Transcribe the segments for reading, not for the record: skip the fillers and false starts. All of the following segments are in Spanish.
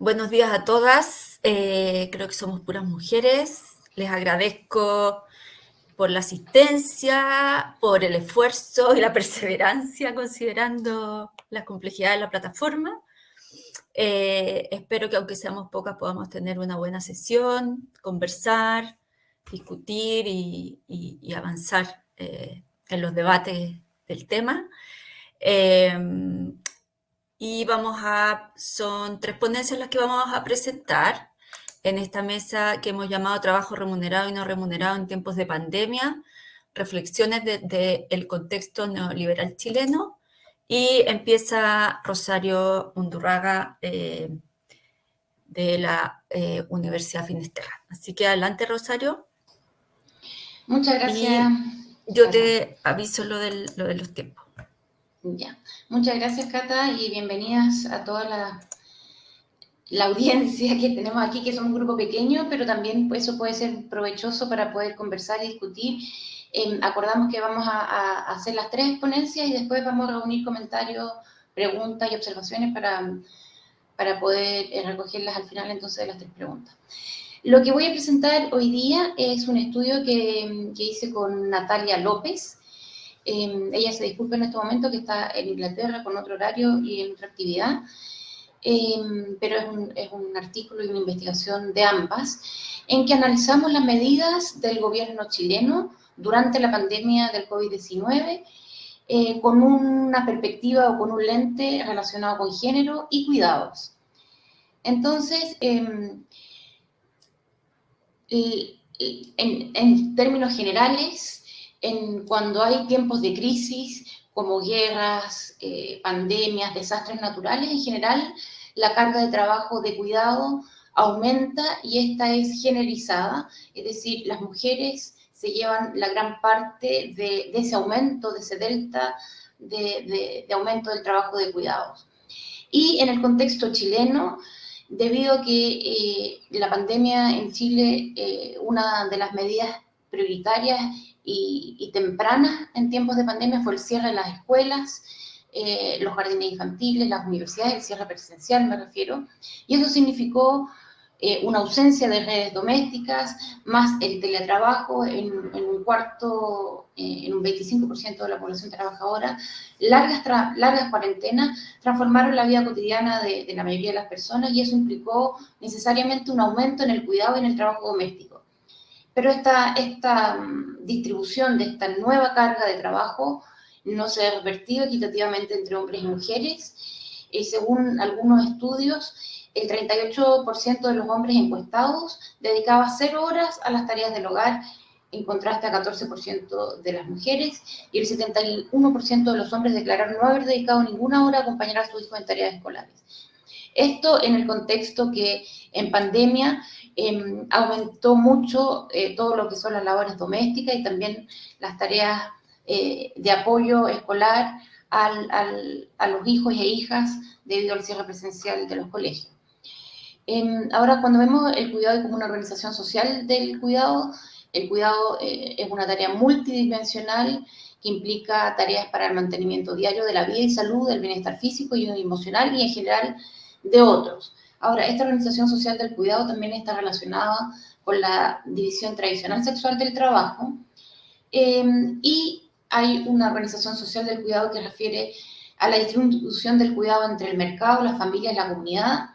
Buenos días a todas. Creo que somos puras mujeres. Les agradezco por la asistencia, por el esfuerzo y la perseverancia considerando la complejidad de la plataforma. Espero que aunque seamos pocas podamos tener una buena sesión, conversar, discutir y avanzar en los debates del tema. Y son 3 ponencias las que vamos a presentar en esta mesa que hemos llamado Trabajo remunerado y no remunerado en tiempos de pandemia, reflexiones del contexto neoliberal chileno, y empieza Rosario Undurraga de la Universidad Finisterra. Así que adelante, Rosario. Muchas gracias. Y yo te aviso lo de los tiempos. Ya. Muchas gracias, Cata, y bienvenidas a toda la audiencia que tenemos aquí, que somos un grupo pequeño, pero también pues, eso puede ser provechoso para poder conversar y discutir. Acordamos que vamos a hacer las 3 ponencias y después vamos a reunir comentarios, preguntas y observaciones para poder recogerlas al final entonces de las 3 preguntas. Lo que voy a presentar hoy día es un estudio que hice con Natalia López. Ella se disculpa en este momento que está en Inglaterra con otro horario y en otra actividad, pero es un artículo y una investigación de ambas, en que analizamos las medidas del gobierno chileno durante la pandemia del COVID-19 con una perspectiva o con un lente relacionado con género y cuidados. Entonces, en términos generales, cuando hay tiempos de crisis, como guerras, pandemias, desastres naturales, en general, la carga de trabajo de cuidado aumenta y esta es generalizada, es decir, las mujeres se llevan la gran parte de ese aumento, de ese delta de aumento del trabajo de cuidados. Y en el contexto chileno, debido a que la pandemia en Chile, una de las medidas prioritarias y tempranas en tiempos de pandemia fue el cierre de las escuelas, los jardines infantiles, las universidades, el cierre presencial me refiero, y eso significó una ausencia de redes domésticas, más el teletrabajo en un 25% de la población trabajadora, largas cuarentenas transformaron la vida cotidiana de la mayoría de las personas y eso implicó necesariamente un aumento en el cuidado y en el trabajo doméstico. Pero esta distribución de esta nueva carga de trabajo no se ha revertido equitativamente entre hombres y mujeres. Según algunos estudios, el 38% de los hombres encuestados dedicaba 0 horas a las tareas del hogar, en contraste a 14% de las mujeres, y el 71% de los hombres declararon no haber dedicado ninguna hora a acompañar a sus hijos en tareas escolares. Esto en el contexto que en pandemia aumentó mucho todo lo que son las labores domésticas y también las tareas de apoyo escolar a los hijos e hijas debido al cierre presencial de los colegios. Ahora, cuando vemos el cuidado como una organización social del cuidado, el cuidado es una tarea multidimensional que implica tareas para el mantenimiento diario de la vida y salud, del bienestar físico y emocional y en general de otros. Ahora, esta organización social del cuidado también está relacionada con la división tradicional sexual del trabajo y hay una organización social del cuidado que refiere a la distribución del cuidado entre el mercado, las familias, la comunidad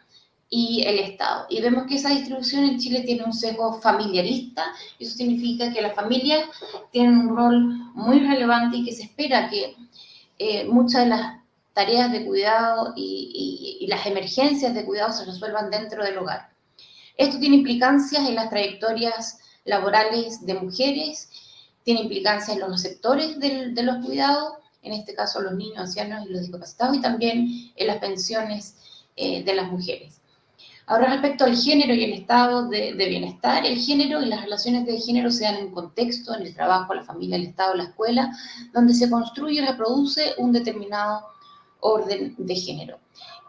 y el Estado. Y vemos que esa distribución en Chile tiene un sesgo familiarista, y eso significa que las familias tienen un rol muy relevante y que se espera que muchas de las tareas de cuidado y las emergencias de cuidado se resuelvan dentro del hogar. Esto tiene implicancias en las trayectorias laborales de mujeres, tiene implicancias en los receptores de los cuidados, en este caso los niños, ancianos y los discapacitados, y también en las pensiones de las mujeres. Ahora, respecto al género y el estado de bienestar, el género y las relaciones de género se dan en contexto, en el trabajo, la familia, el Estado, la escuela, donde se construye y reproduce un determinado orden de género.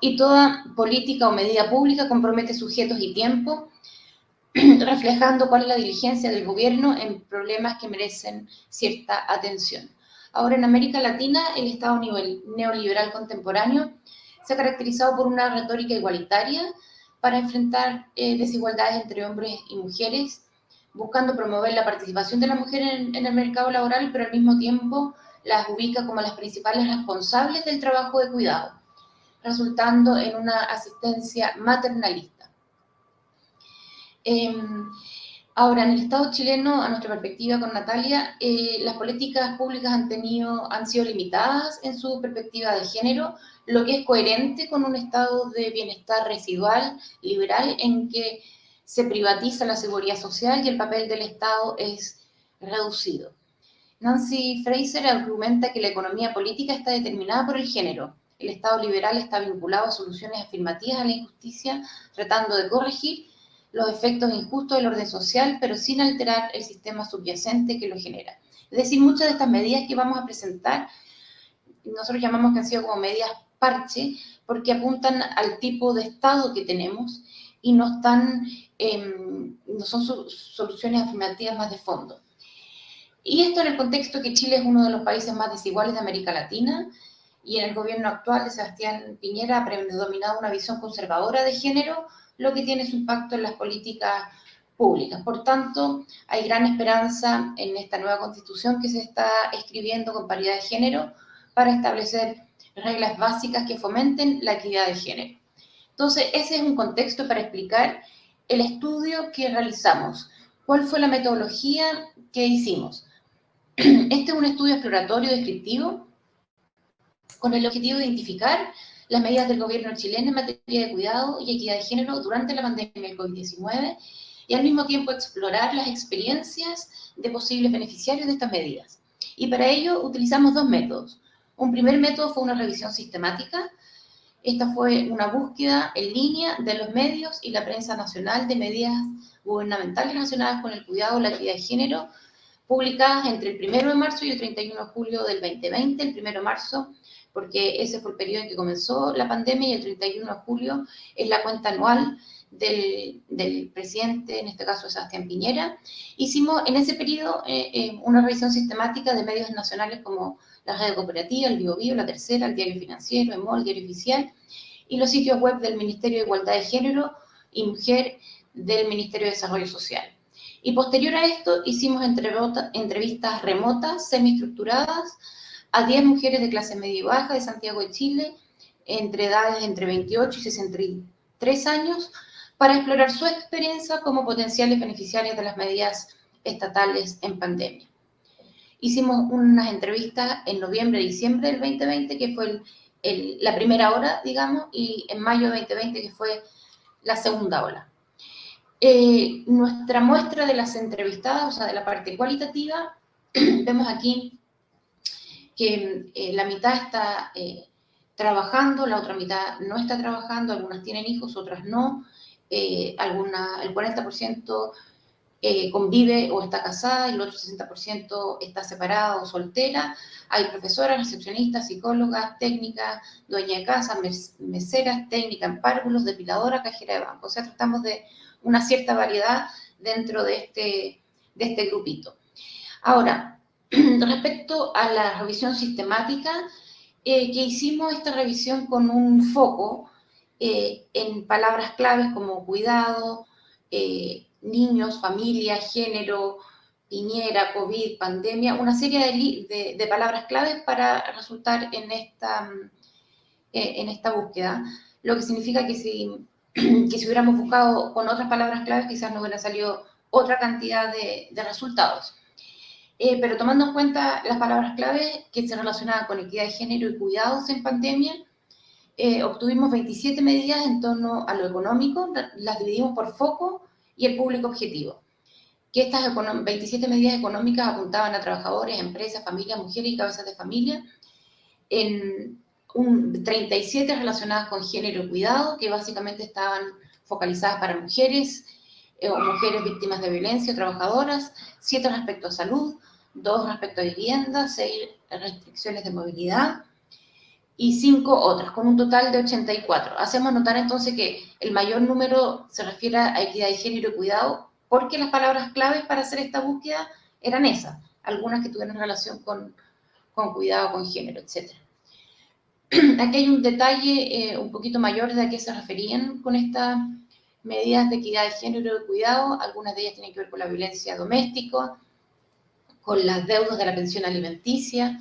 Y toda política o medida pública compromete sujetos y tiempo, reflejando cuál es la diligencia del gobierno en problemas que merecen cierta atención. Ahora, en América Latina, el Estado neoliberal contemporáneo se ha caracterizado por una retórica igualitaria, para enfrentar desigualdades entre hombres y mujeres, buscando promover la participación de la mujer en el mercado laboral, pero al mismo tiempo las ubica como las principales responsables del trabajo de cuidado, resultando en una asistencia maternalista. Ahora, en el Estado chileno, a nuestra perspectiva con Natalia, las políticas públicas han sido limitadas en su perspectiva de género, lo que es coherente con un estado de bienestar residual, liberal, en que se privatiza la seguridad social y el papel del Estado es reducido. Nancy Fraser argumenta que la economía política está determinada por el género. El Estado liberal está vinculado a soluciones afirmativas a la injusticia, tratando de corregir los efectos injustos del orden social, pero sin alterar el sistema subyacente que lo genera. Es decir, muchas de estas medidas que vamos a presentar, nosotros llamamos que han sido como medidas parche, porque apuntan al tipo de Estado que tenemos y no son soluciones afirmativas más de fondo. Y esto en el contexto que Chile es uno de los países más desiguales de América Latina, y en el gobierno actual de Sebastián Piñera ha predominado una visión conservadora de género, lo que tiene su impacto en las políticas públicas. Por tanto, hay gran esperanza en esta nueva constitución que se está escribiendo con paridad de género para establecer reglas básicas que fomenten la equidad de género. Entonces, ese es un contexto para explicar el estudio que realizamos. ¿Cuál fue la metodología que hicimos? Este es un estudio exploratorio descriptivo con el objetivo de identificar las medidas del gobierno chileno en materia de cuidado y equidad de género durante la pandemia del COVID-19 y al mismo tiempo explorar las experiencias de posibles beneficiarios de estas medidas. Y para ello utilizamos dos métodos. Un primer método fue una revisión sistemática. Esta fue una búsqueda en línea de los medios y la prensa nacional de medidas gubernamentales relacionadas con el cuidado y la equidad de género, publicadas entre el 1 de marzo y el 31 de julio del 2020. El 1 de marzo, porque ese fue el periodo en que comenzó la pandemia, y el 31 de julio es la cuenta anual del presidente, en este caso Sebastián Piñera. Hicimos en ese periodo una revisión sistemática de medios nacionales como la Red Cooperativa, el Biobío, La Tercera, el Diario Financiero, EMOL, el Diario Oficial, y los sitios web del Ministerio de Igualdad de Género y Mujer del Ministerio de Desarrollo Social. Y posterior a esto hicimos entrevistas remotas, semiestructuradas, a 10 mujeres de clase media y baja de Santiago de Chile, entre edades entre 28 y 63 años, para explorar su experiencia como potenciales beneficiarias de las medidas estatales en pandemia. Hicimos unas entrevistas en noviembre y diciembre del 2020, que fue la primera ola, digamos, y en mayo del 2020, que fue la segunda ola. Nuestra muestra de las entrevistadas, o sea, de la parte cualitativa, vemos aquí que la mitad está trabajando, la otra mitad no está trabajando, algunas tienen hijos, otras no, el 40% convive o está casada, el otro 60% está separada o soltera. Hay profesoras, recepcionistas, psicólogas, técnicas, dueña de casa, meseras, técnica en párvulos, depiladora, cajera de banco. O sea, tratamos de una cierta variedad dentro de este grupito. Ahora, respecto a la revisión sistemática, que hicimos esta revisión con un foco en palabras claves como cuidado, niños, familia, género, Piñera, COVID, pandemia, una serie de palabras claves para resultar en esta búsqueda, lo que significa que si hubiéramos buscado con otras palabras claves, quizás nos hubiera salido otra cantidad de resultados. Pero tomando en cuenta las palabras claves que se relacionaban con equidad de género y cuidados en pandemia, obtuvimos 27 medidas en torno a lo económico, las dividimos por foco y el público objetivo. Que estas 27 medidas económicas apuntaban a trabajadores, empresas, familias, mujeres y cabezas de familia, en 37 relacionadas con género y cuidado, que básicamente estaban focalizadas para mujeres o mujeres víctimas de violencia o trabajadoras, 7 respecto a salud, 2 respecto a vivienda, 6 restricciones de movilidad y 5 otras, con un total de 84. Hacemos notar entonces que el mayor número se refiere a equidad de género y cuidado, porque las palabras claves para hacer esta búsqueda eran esas, algunas que tuvieron relación con cuidado, con género, etc. Aquí hay un detalle un poquito mayor de a qué se referían con esta medidas de equidad de género y de cuidado, algunas de ellas tienen que ver con la violencia doméstica, con las deudas de la pensión alimenticia,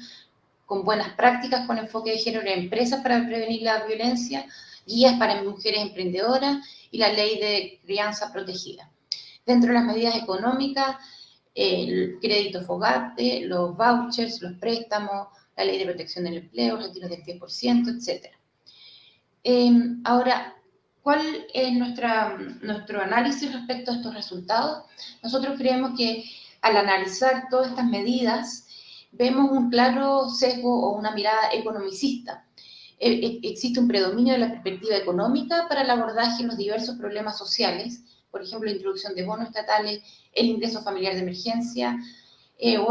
con buenas prácticas con enfoque de género en empresas para prevenir la violencia, guías para mujeres emprendedoras y la ley de crianza protegida. Dentro de las medidas económicas, el crédito Fogarte, los vouchers, los préstamos, la ley de protección del empleo, retiros del 10%, etc. Ahora, ¿cuál es nuestro análisis respecto a estos resultados? Nosotros creemos que al analizar todas estas medidas, vemos un claro sesgo o una mirada economicista. Existe un predominio de la perspectiva económica para el abordaje de los diversos problemas sociales, por ejemplo, la introducción de bonos estatales, el ingreso familiar de emergencia, o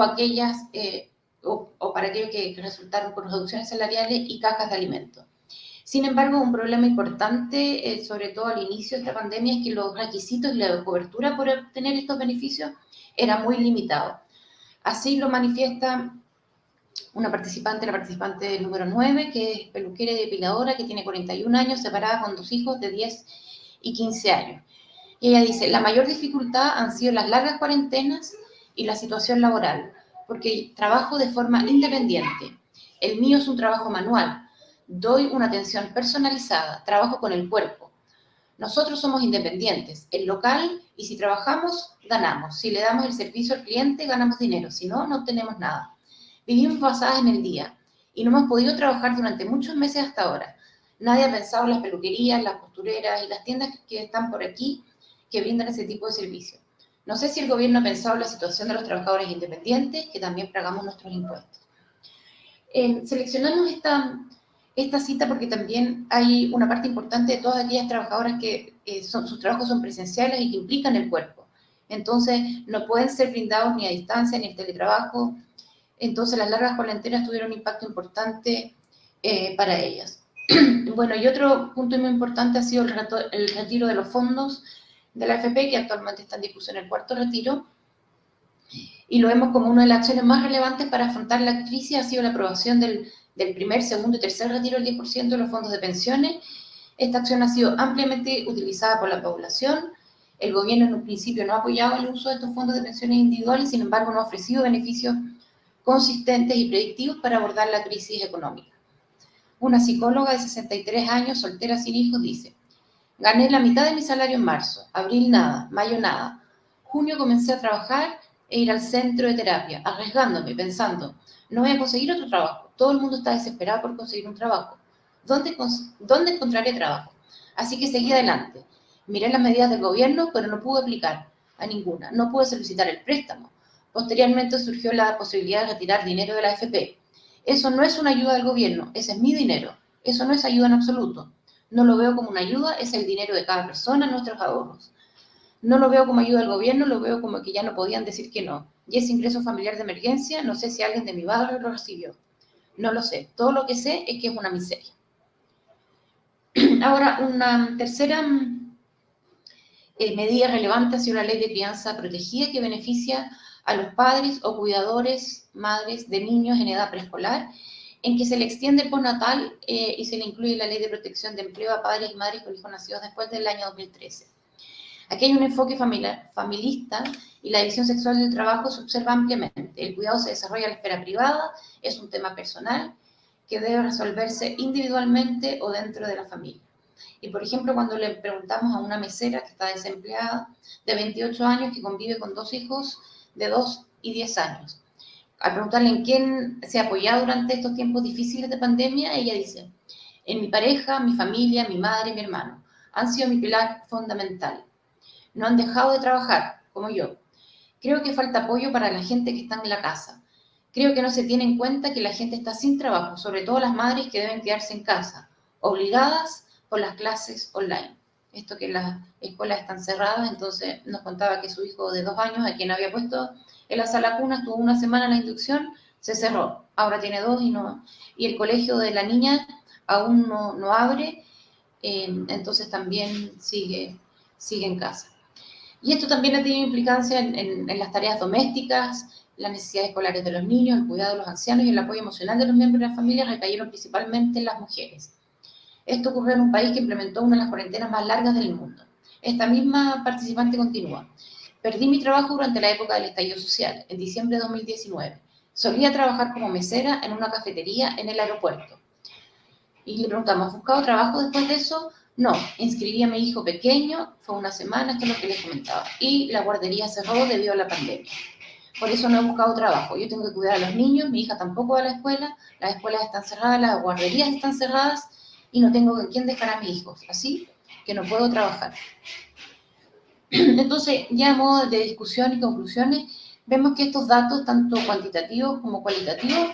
para aquellos que resultaron con reducciones salariales y cajas de alimentos. Sin embargo, un problema importante, sobre todo al inicio de esta pandemia, es que los requisitos y la cobertura por obtener estos beneficios era muy limitado. Así lo manifiesta una participante, la participante número 9, que es peluquera y depiladora, que tiene 41 años, separada con 2 hijos de 10 y 15 años. Y ella dice, la mayor dificultad han sido las largas cuarentenas y la situación laboral, porque trabajo de forma independiente. El mío es un trabajo manual, doy una atención personalizada, trabajo con el cuerpo. Nosotros somos independientes, el local, y si trabajamos, ganamos. Si le damos el servicio al cliente, ganamos dinero, si no, no obtenemos nada. Vivimos basadas en el día y no hemos podido trabajar durante muchos meses hasta ahora. Nadie ha pensado en las peluquerías, las costureras y las tiendas que están por aquí que brindan ese tipo de servicios. No sé si el gobierno ha pensado en la situación de los trabajadores independientes, que también pagamos nuestros impuestos. Seleccionamos esta cita porque también hay una parte importante de todas aquellas trabajadoras que sus trabajos son presenciales y que implican el cuerpo. Entonces, no pueden ser brindados ni a distancia ni el teletrabajo. Entonces, las largas cuarentenas tuvieron un impacto importante para ellas. Bueno, y otro punto muy importante ha sido el retiro de los fondos de la AFP, que actualmente está en discusión el cuarto retiro, y lo vemos como una de las acciones más relevantes para afrontar la crisis, ha sido la aprobación del primer, segundo y tercer retiro del 10% de los fondos de pensiones. Esta acción ha sido ampliamente utilizada por la población. El gobierno en un principio no ha apoyado el uso de estos fondos de pensiones individuales, sin embargo no ha ofrecido beneficios consistentes y predictivos para abordar la crisis económica. Una psicóloga de 63 años, soltera sin hijos, dice: gané la mitad de mi salario en marzo, abril nada, mayo nada. Junio comencé a trabajar e ir al centro de terapia, arriesgándome, pensando, no voy a conseguir otro trabajo. Todo el mundo está desesperado por conseguir un trabajo. ¿Dónde encontraré trabajo? Así que seguí adelante. Miré las medidas del gobierno, pero no pude aplicar a ninguna. No pude solicitar el préstamo. Posteriormente surgió la posibilidad de retirar dinero de la AFP. Eso no es una ayuda del gobierno, ese es mi dinero. Eso no es ayuda en absoluto. No lo veo como una ayuda, es el dinero de cada persona, nuestros ahorros. No lo veo como ayuda del gobierno, lo veo como que ya no podían decir que no. Y ese ingreso familiar de emergencia, no sé si alguien de mi barrio lo recibió. No lo sé. Todo lo que sé es que es una miseria. Ahora, una tercera medida relevante ha sido la ley de crianza protegida que beneficia a los padres o cuidadores, madres de niños en edad preescolar, en que se le extiende el postnatal y se le incluye la ley de protección de empleo a padres y madres con hijos nacidos después del año 2013. Aquí hay un enfoque familista y la división sexual del trabajo se observa ampliamente. El cuidado se desarrolla en la esfera privada, es un tema personal que debe resolverse individualmente o dentro de la familia. Y, por ejemplo, cuando le preguntamos a una mesera que está desempleada, de 28 años, que convive con 2 hijos de 2 y 10 años, al preguntarle en quién se ha apoyado durante estos tiempos difíciles de pandemia, ella dice: en mi pareja, mi familia, mi madre y mi hermano. Han sido mi pilar fundamental. No han dejado de trabajar, como yo. Creo que falta apoyo para la gente que está en la casa. Creo que no se tiene en cuenta que la gente está sin trabajo, sobre todo las madres que deben quedarse en casa, obligadas por las clases online. Esto que las escuelas están cerradas, entonces nos contaba que su hijo de 2 años, a quien había puesto en la sala cuna, estuvo una semana en la inducción, se cerró. Ahora tiene 2 y el colegio de la niña aún no abre, entonces también sigue en casa. Y esto también ha tenido implicancia en las tareas domésticas, las necesidades escolares de los niños, el cuidado de los ancianos y el apoyo emocional de los miembros de la familia recayeron principalmente en las mujeres. Esto ocurrió en un país que implementó una de las cuarentenas más largas del mundo. Esta misma participante continúa. Perdí mi trabajo durante la época del estallido social, en diciembre de 2019. Solía trabajar como mesera en una cafetería en el aeropuerto. Y le preguntamos, ¿has buscado trabajo después de eso? No, inscribí a mi hijo pequeño, fue una semana, esto es lo que les comentaba. Y la guardería cerró debido a la pandemia. Por eso no he buscado trabajo. Yo tengo que cuidar a los niños, mi hija tampoco va a la escuela, las escuelas están cerradas, las guarderías están cerradas y no tengo con quién dejar a mis hijos. Así que no puedo trabajar. Entonces, ya a modo de discusión y conclusiones, vemos que estos datos, tanto cuantitativos como cualitativos,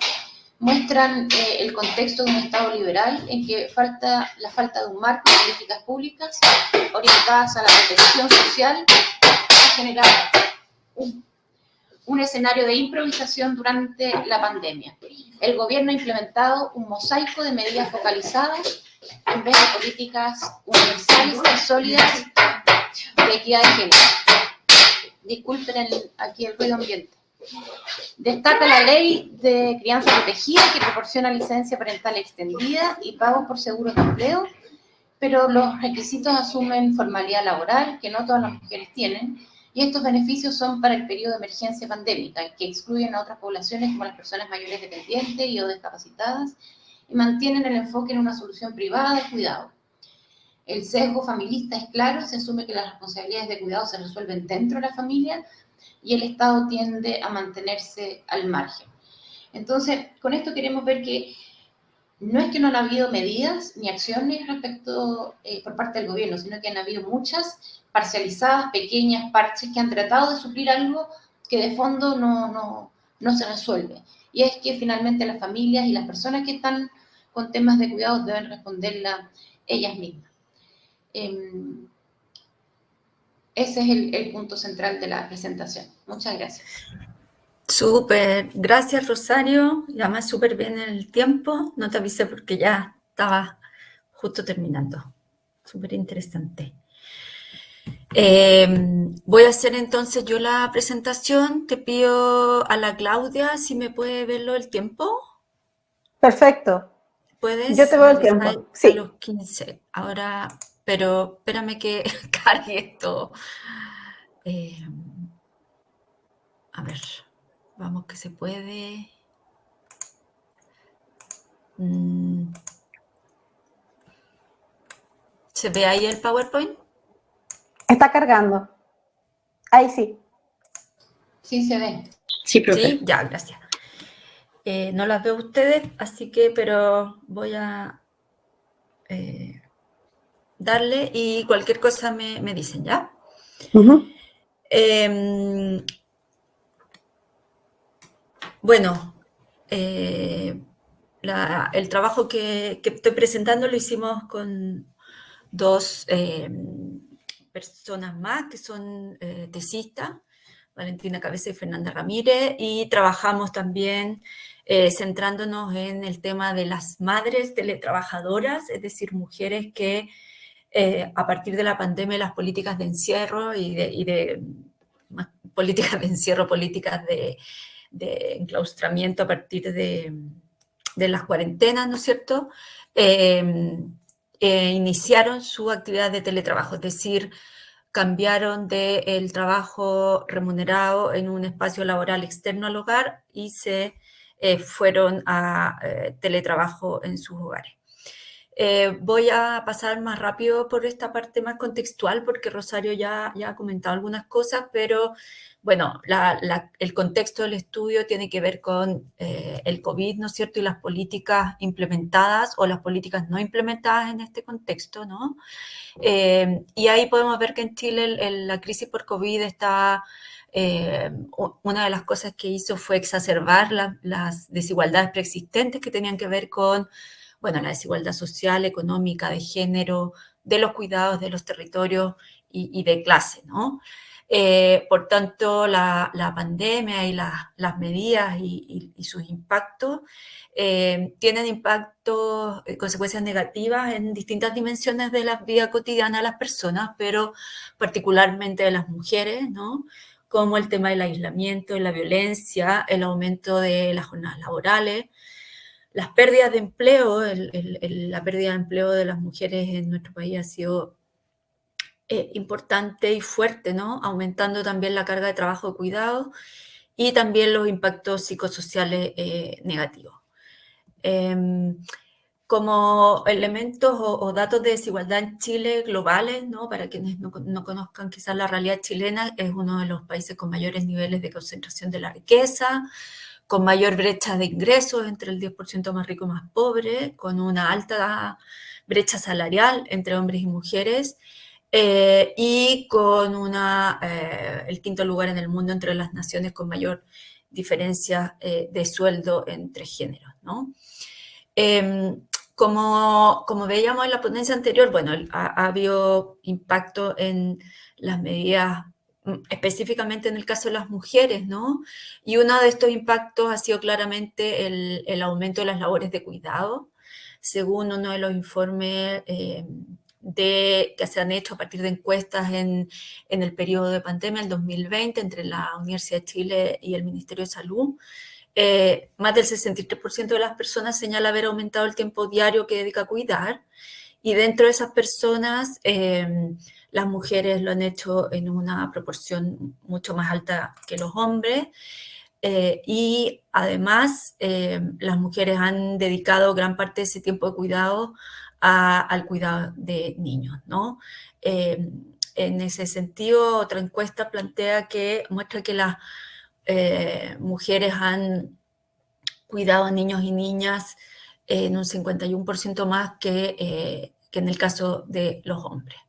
muestran el contexto de un Estado liberal en que la falta de un marco de políticas públicas orientadas a la protección social ha generado un escenario de improvisación durante la pandemia. El gobierno ha implementado un mosaico de medidas focalizadas en vez de políticas universales y sólidas de equidad de género. Disculpen aquí el ruido ambiente. Destaca la ley de crianza protegida que proporciona licencia parental extendida y pagos por seguros de empleo, pero los requisitos asumen formalidad laboral que no todas las mujeres tienen, y estos beneficios son para el periodo de emergencia pandémica, que excluyen a otras poblaciones como las personas mayores dependientes y o discapacitadas, y mantienen el enfoque en una solución privada de cuidado. El sesgo familista es claro, se asume que las responsabilidades de cuidado se resuelven dentro de la familia y el Estado tiende a mantenerse al margen. Entonces, con esto queremos ver que no es que no han habido medidas ni acciones respecto por parte del gobierno, sino que han habido muchas parcializadas, pequeñas parches que han tratado de suplir algo que de fondo no se resuelve. Y es que finalmente las familias y las personas que están con temas de cuidado deben responderla ellas mismas. Ese es el punto central de la presentación. Muchas gracias. Súper, gracias Rosario, y además súper bien en el tiempo, no te avisé porque ya estaba justo terminando, súper interesante. Voy a hacer entonces yo la presentación, te pido a la Claudia si me puede verlo el tiempo. Perfecto. Yo te ¿Puedes? veo el Vale, está tiempo. a Sí. los 15. Ahora, pero espérame que cargue esto. A ver, vamos que se puede. ¿Se ve ahí el PowerPoint? Está cargando. Ahí sí. Sí, se ve. Sí, profe. Sí, ya, gracias. No las veo ustedes, así que, pero voy a darle y cualquier cosa me dicen, ¿ya? Bueno, el trabajo que estoy presentando lo hicimos con dos personas más que son tesistas, Valentina Cabeza y Fernanda Ramírez, y trabajamos también centrándonos en el tema de las madres teletrabajadoras, es decir, mujeres que a partir de la pandemia, las políticas de encierro políticas de encierro, políticas de enclaustramiento a partir de las cuarentenas, ¿no es cierto? Iniciaron su actividad de teletrabajo, es decir, cambiaron del trabajo remunerado en un espacio laboral externo al hogar y se fueron a teletrabajo en sus hogares. Voy a pasar más rápido por esta parte más contextual porque Rosario ya ha comentado algunas cosas, pero bueno, el contexto del estudio tiene que ver con el COVID, ¿no es cierto? Y las políticas implementadas o las políticas no implementadas en este contexto, ¿no? Y ahí podemos ver que en Chile la crisis por COVID está... una de las cosas que hizo fue exacerbar las desigualdades preexistentes que tenían que ver con bueno, la desigualdad social, económica, de género, de los cuidados de los territorios y de clase, ¿no? Por tanto, la pandemia y las medidas y sus impactos tienen impactos, consecuencias negativas en distintas dimensiones de la vida cotidiana de las personas, pero particularmente de las mujeres, ¿no? Como el tema del aislamiento, la violencia, el aumento de las jornadas laborales, las pérdidas de empleo, la pérdida de empleo de las mujeres en nuestro país ha sido importante y fuerte, ¿no? Aumentando también la carga de trabajo de cuidado y también los impactos psicosociales negativos. Como elementos o datos de desigualdad en Chile globales, ¿no? Para quienes no conozcan quizás la realidad chilena, es uno de los países con mayores niveles de concentración de la riqueza, con mayor brecha de ingresos entre el 10% más rico y más pobre, con una alta brecha salarial entre hombres y mujeres, y con el quinto lugar en el mundo entre las naciones con mayor diferencia de sueldo entre géneros, ¿no? Como veíamos en la ponencia anterior, bueno, ha habido impacto en las medidas, específicamente en el caso de las mujeres, ¿no? Y uno de estos impactos ha sido claramente el aumento de las labores de cuidado, según uno de los informes que se han hecho a partir de encuestas en el periodo de pandemia, el 2020, entre la Universidad de Chile y el Ministerio de Salud. Más del 63% de las personas señala haber aumentado el tiempo diario que dedica a cuidar, y dentro de esas personas las mujeres lo han hecho en una proporción mucho más alta que los hombres, y además las mujeres han dedicado gran parte de ese tiempo de cuidado al cuidado de niños, ¿no? En ese sentido, otra encuesta muestra que las mujeres han cuidado a niños y niñas en un 51% más que en el caso de los hombres.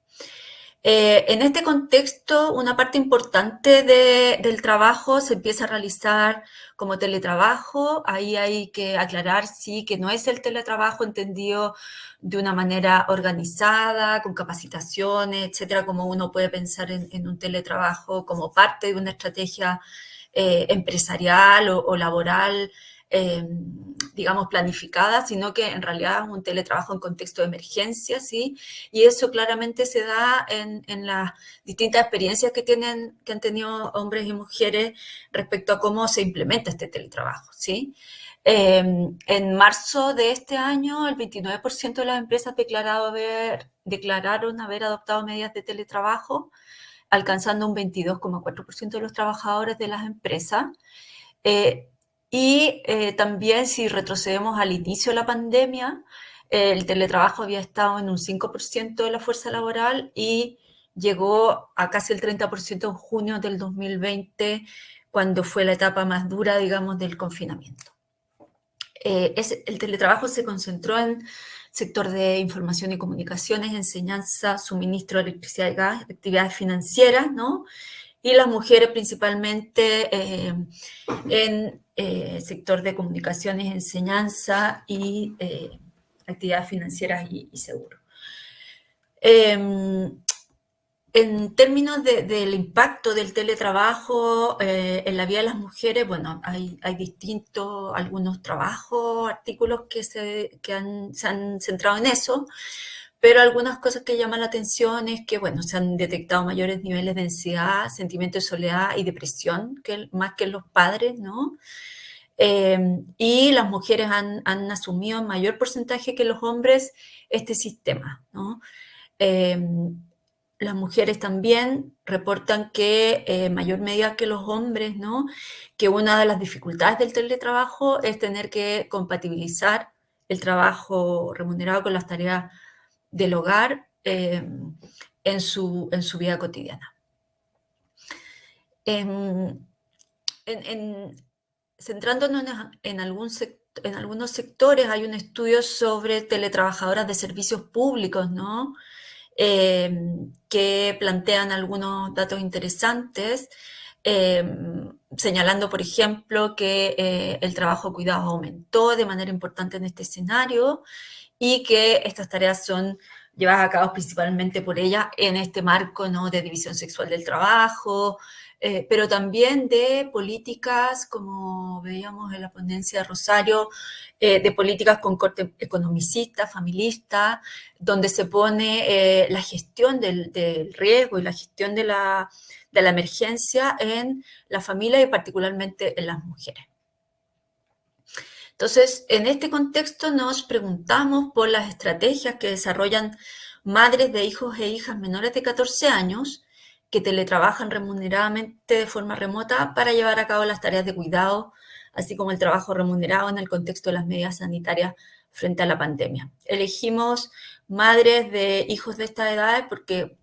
En este contexto, una parte importante del trabajo se empieza a realizar como teletrabajo. Ahí hay que aclarar, sí, que no es el teletrabajo entendido de una manera organizada, con capacitaciones, etcétera, como uno puede pensar en un teletrabajo como parte de una estrategia empresarial o laboral, digamos, planificada, sino que en realidad es un teletrabajo en contexto de emergencia, ¿sí? Y eso claramente se da en las distintas experiencias que han tenido hombres y mujeres respecto a cómo se implementa este teletrabajo, ¿sí? En marzo de este año, el 29% de las empresas declararon haber adoptado medidas de teletrabajo, alcanzando un 22,4% de los trabajadores de las empresas. También si retrocedemos al inicio de la pandemia, el teletrabajo había estado en un 5% de la fuerza laboral y llegó a casi el 30% en junio del 2020, cuando fue la etapa más dura, digamos, del confinamiento. El teletrabajo se concentró en sector de información y comunicaciones, enseñanza, suministro de electricidad y gas, actividades financieras, ¿no? Y las mujeres principalmente en sector de comunicaciones, enseñanza y actividades financieras y seguro. En términos del impacto del teletrabajo en la vida de las mujeres, bueno, hay algunos trabajos, artículos que se han centrado en eso, pero algunas cosas que llaman la atención es que, bueno, se han detectado mayores niveles de ansiedad, sentimiento de soledad y depresión, más que en los padres, ¿no? Y las mujeres han asumido en mayor porcentaje que los hombres este sistema, ¿no? Las mujeres también reportan que en mayor medida que los hombres, ¿no? Que una de las dificultades del teletrabajo es tener que compatibilizar el trabajo remunerado con las tareas del hogar en su vida cotidiana. Centrándonos en algunos sectores, hay un estudio sobre teletrabajadoras de servicios públicos, ¿no? Que plantean algunos datos interesantes, señalando, por ejemplo, que el trabajo de cuidados aumentó de manera importante en este escenario y que estas tareas son llevadas a cabo principalmente por ellas en este marco, ¿no? De división sexual del trabajo, pero también de políticas, como veíamos en la ponencia de Rosario, de políticas con corte economicista, familista, donde se pone la gestión del riesgo y la gestión de la emergencia en la familia y particularmente en las mujeres. Entonces, en este contexto nos preguntamos por las estrategias que desarrollan madres de hijos e hijas menores de 14 años que teletrabajan remuneradamente de forma remota para llevar a cabo las tareas de cuidado, así como el trabajo remunerado en el contexto de las medidas sanitarias frente a la pandemia. Elegimos madres de hijos de esta edad porque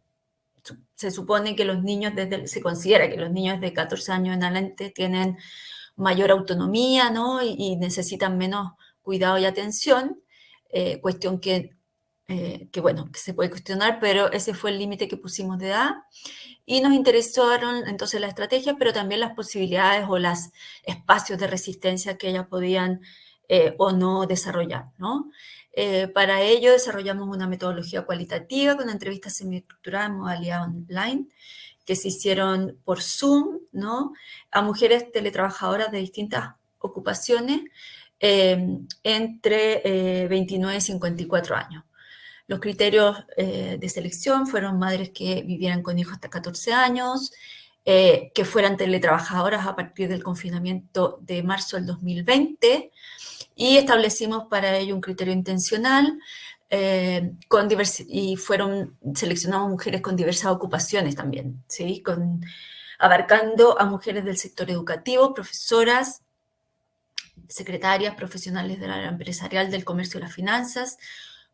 se supone que los niños, se considera que los niños de 14 años en adelante tienen mayor autonomía, ¿no? y necesitan menos cuidado y atención, cuestión que bueno, que se puede cuestionar, pero ese fue el límite que pusimos de edad. Y nos interesaron entonces la estrategia, pero también las posibilidades o los espacios de resistencia que ellas podían o no desarrollar, ¿no? Para ello desarrollamos una metodología cualitativa con entrevistas semiestructuradas en modalidad online que se hicieron por Zoom, ¿no? A mujeres teletrabajadoras de distintas ocupaciones entre 29 y 54 años. Los criterios de selección fueron madres que vivieran con hijos hasta 14 años, que fueran teletrabajadoras a partir del confinamiento de marzo del 2020, y establecimos para ello un criterio intencional y fueron seleccionadas mujeres con diversas ocupaciones también, ¿sí? Abarcando a mujeres del sector educativo, profesoras, secretarias, profesionales del área empresarial, del comercio y las finanzas,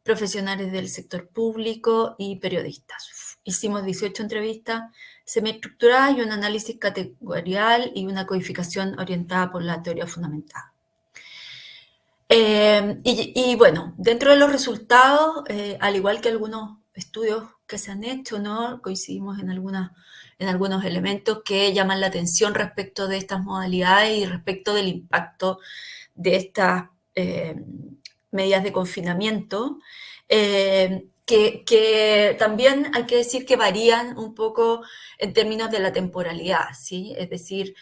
profesionales del sector público y periodistas. Hicimos 18 entrevistas semiestructuradas y un análisis categorial y una codificación orientada por la teoría fundamentada. Y bueno, dentro de los resultados, al igual que algunos estudios que se han hecho, ¿no? Coincidimos en algunos elementos que llaman la atención respecto de estas modalidades y respecto del impacto de estas medidas de confinamiento, que también hay que decir que varían un poco en términos de la temporalidad, ¿sí? Es decir,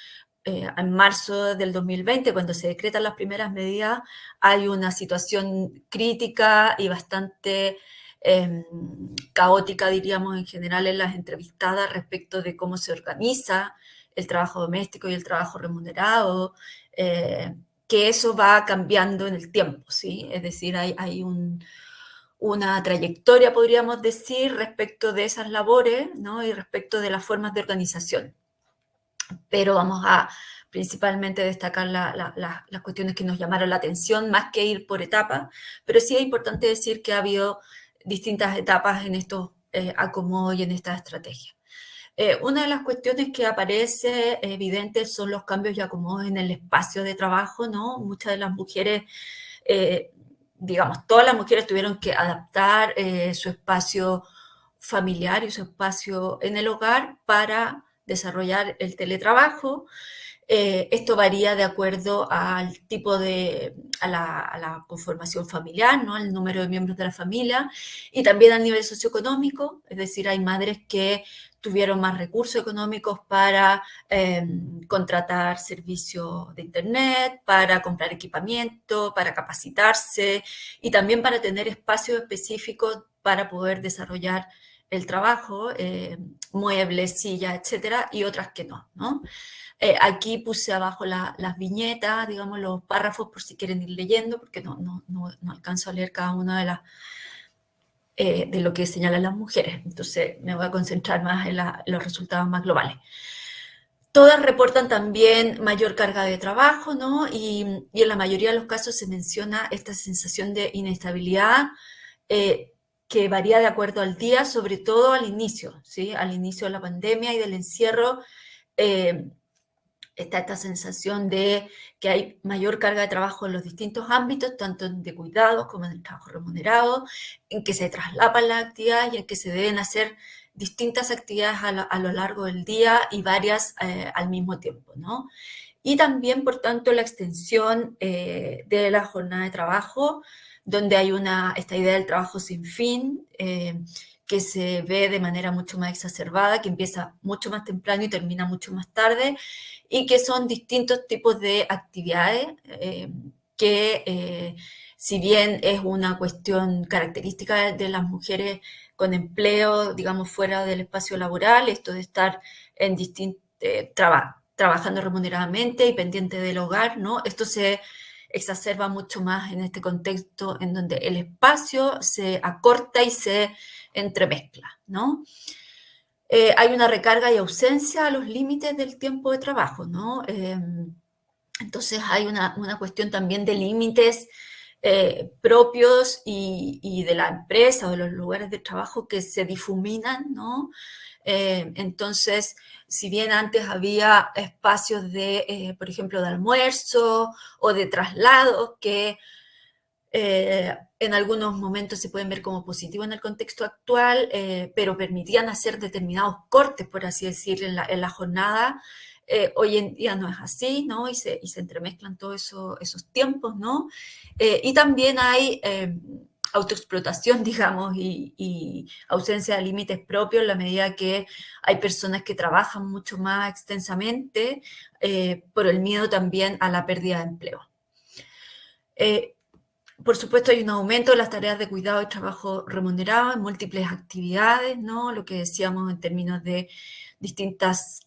en marzo del 2020, cuando se decretan las primeras medidas, hay una situación crítica y bastante caótica, diríamos, en general en las entrevistadas respecto de cómo se organiza el trabajo doméstico y el trabajo remunerado, que eso va cambiando en el tiempo, ¿sí? Es decir, hay una trayectoria, podríamos decir, respecto de esas labores, ¿no? Y respecto de las formas de organización. Pero vamos a principalmente destacar las cuestiones que nos llamaron la atención, más que ir por etapas, pero sí es importante decir que ha habido distintas etapas en estos acomodos y en esta estrategia. Una de las cuestiones que aparece evidente son los cambios y acomodos en el espacio de trabajo, ¿no? Muchas de las mujeres, digamos, todas las mujeres tuvieron que adaptar su espacio familiar y su espacio en el hogar para desarrollar el teletrabajo. Esto varía de acuerdo al tipo a la conformación familiar, ¿no? El número de miembros de la familia y también al nivel socioeconómico, es decir, hay madres que tuvieron más recursos económicos para contratar servicios de internet, para comprar equipamiento, para capacitarse y también para tener espacios específicos para poder desarrollar el trabajo, muebles, sillas, etcétera, y otras que no, ¿no? Aquí puse abajo las viñetas, digamos, los párrafos por si quieren ir leyendo, porque no alcanzo a leer cada una de lo que señalan las mujeres. Entonces me voy a concentrar más en los resultados más globales. Todas reportan también mayor carga de trabajo, ¿no? Y en la mayoría de los casos se menciona esta sensación de inestabilidad que varía de acuerdo al día, sobre todo al inicio, ¿sí? Al inicio de la pandemia y del encierro, está esta sensación de que hay mayor carga de trabajo en los distintos ámbitos, tanto de cuidados como en el trabajo remunerado, en que se traslapan las actividades y en que se deben hacer distintas actividades a lo largo del día y varias al mismo tiempo, ¿no? Y también, por tanto, la extensión de la jornada de trabajo, donde hay esta idea del trabajo sin fin, que se ve de manera mucho más exacerbada, que empieza mucho más temprano y termina mucho más tarde, y que son distintos tipos de actividades que, si bien es una cuestión característica de las mujeres con empleo, digamos, fuera del espacio laboral, esto de estar en trabajando remuneradamente y pendiente del hogar, ¿no? Esto se exacerba mucho más en este contexto en donde el espacio se acorta y se entremezcla, ¿no? Hay una recarga y ausencia a los límites del tiempo de trabajo, ¿no? Entonces hay una cuestión también de límites propios y de la empresa o de los lugares de trabajo que se difuminan, ¿no? Entonces, si bien antes había espacios de, por ejemplo, de almuerzo o de traslado que en algunos momentos se pueden ver como positivo en el contexto actual, pero permitían hacer determinados cortes, por así decir, en la jornada. Hoy en día no es así, ¿no? Y se entremezclan todos esos tiempos, ¿no? Y también hay autoexplotación, digamos, y ausencia de límites propios en la medida que hay personas que trabajan mucho más extensamente por el miedo también a la pérdida de empleo. Por supuesto, hay un aumento de las tareas de cuidado y trabajo remunerado en múltiples actividades, ¿no? Lo que decíamos en términos de distintas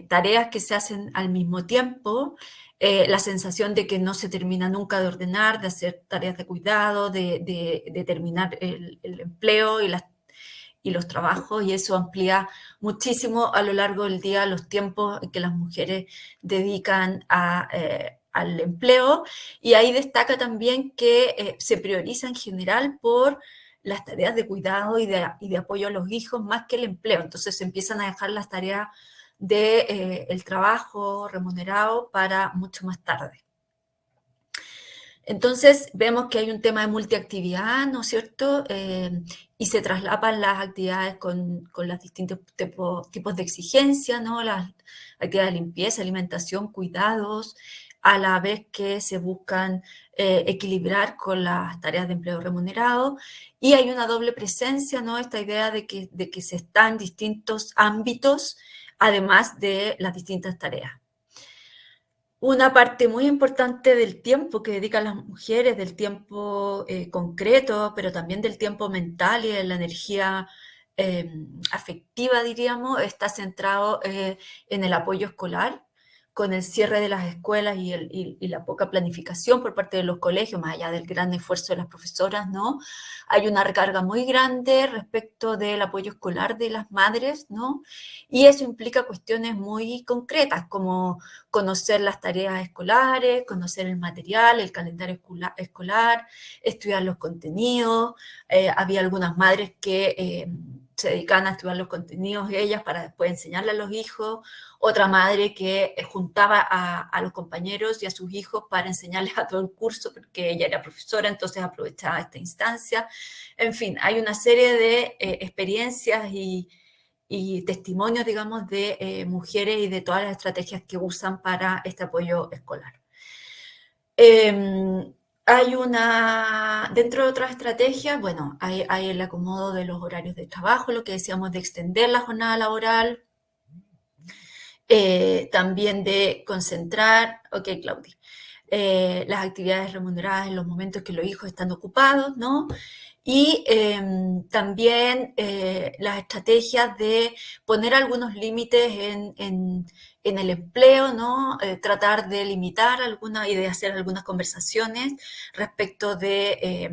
tareas que se hacen al mismo tiempo, la sensación de que no se termina nunca de ordenar, de hacer tareas de cuidado, de terminar el empleo y los trabajos, y eso amplía muchísimo a lo largo del día los tiempos que las mujeres dedican al empleo, y ahí destaca también que se prioriza en general por las tareas de cuidado y de apoyo a los hijos más que el empleo. Entonces se empiezan a dejar las tareas del trabajo remunerado para mucho más tarde. Entonces vemos que hay un tema de multiactividad, ¿no es cierto? Y se traslapan las actividades con los distintos tipos de exigencia, ¿no? Las actividades de limpieza, alimentación, cuidados, a la vez que se buscan equilibrar con las tareas de empleo remunerado. Y hay una doble presencia, ¿no? Esta idea de que se está en distintos ámbitos, además de las distintas tareas. Una parte muy importante del tiempo que dedican las mujeres, del tiempo concreto, pero también del tiempo mental y de la energía afectiva, diríamos, está centrado en el apoyo escolar, con el cierre de las escuelas y la poca planificación por parte de los colegios, más allá del gran esfuerzo de las profesoras, ¿no? Hay una recarga muy grande respecto del apoyo escolar de las madres, ¿no? Y eso implica cuestiones muy concretas, como conocer las tareas escolares, conocer el material, el calendario escolar, estudiar los contenidos. Había algunas madres que se dedicaban a estudiar los contenidos ellas para después enseñarle a los hijos, otra madre que juntaba a los compañeros y a sus hijos para enseñarles a todo el curso, porque ella era profesora, entonces aprovechaba esta instancia. En fin, hay una serie de experiencias y testimonios, digamos, de mujeres y de todas las estrategias que usan para este apoyo escolar. Hay dentro de otras estrategias, bueno, hay el acomodo de los horarios de trabajo, lo que decíamos de extender la jornada laboral, también de concentrar, ok, Claudia, las actividades remuneradas en los momentos que los hijos están ocupados, ¿no? Y también las estrategias de poner algunos límites en el empleo, ¿no? Tratar de limitar algunas y de hacer algunas conversaciones respecto de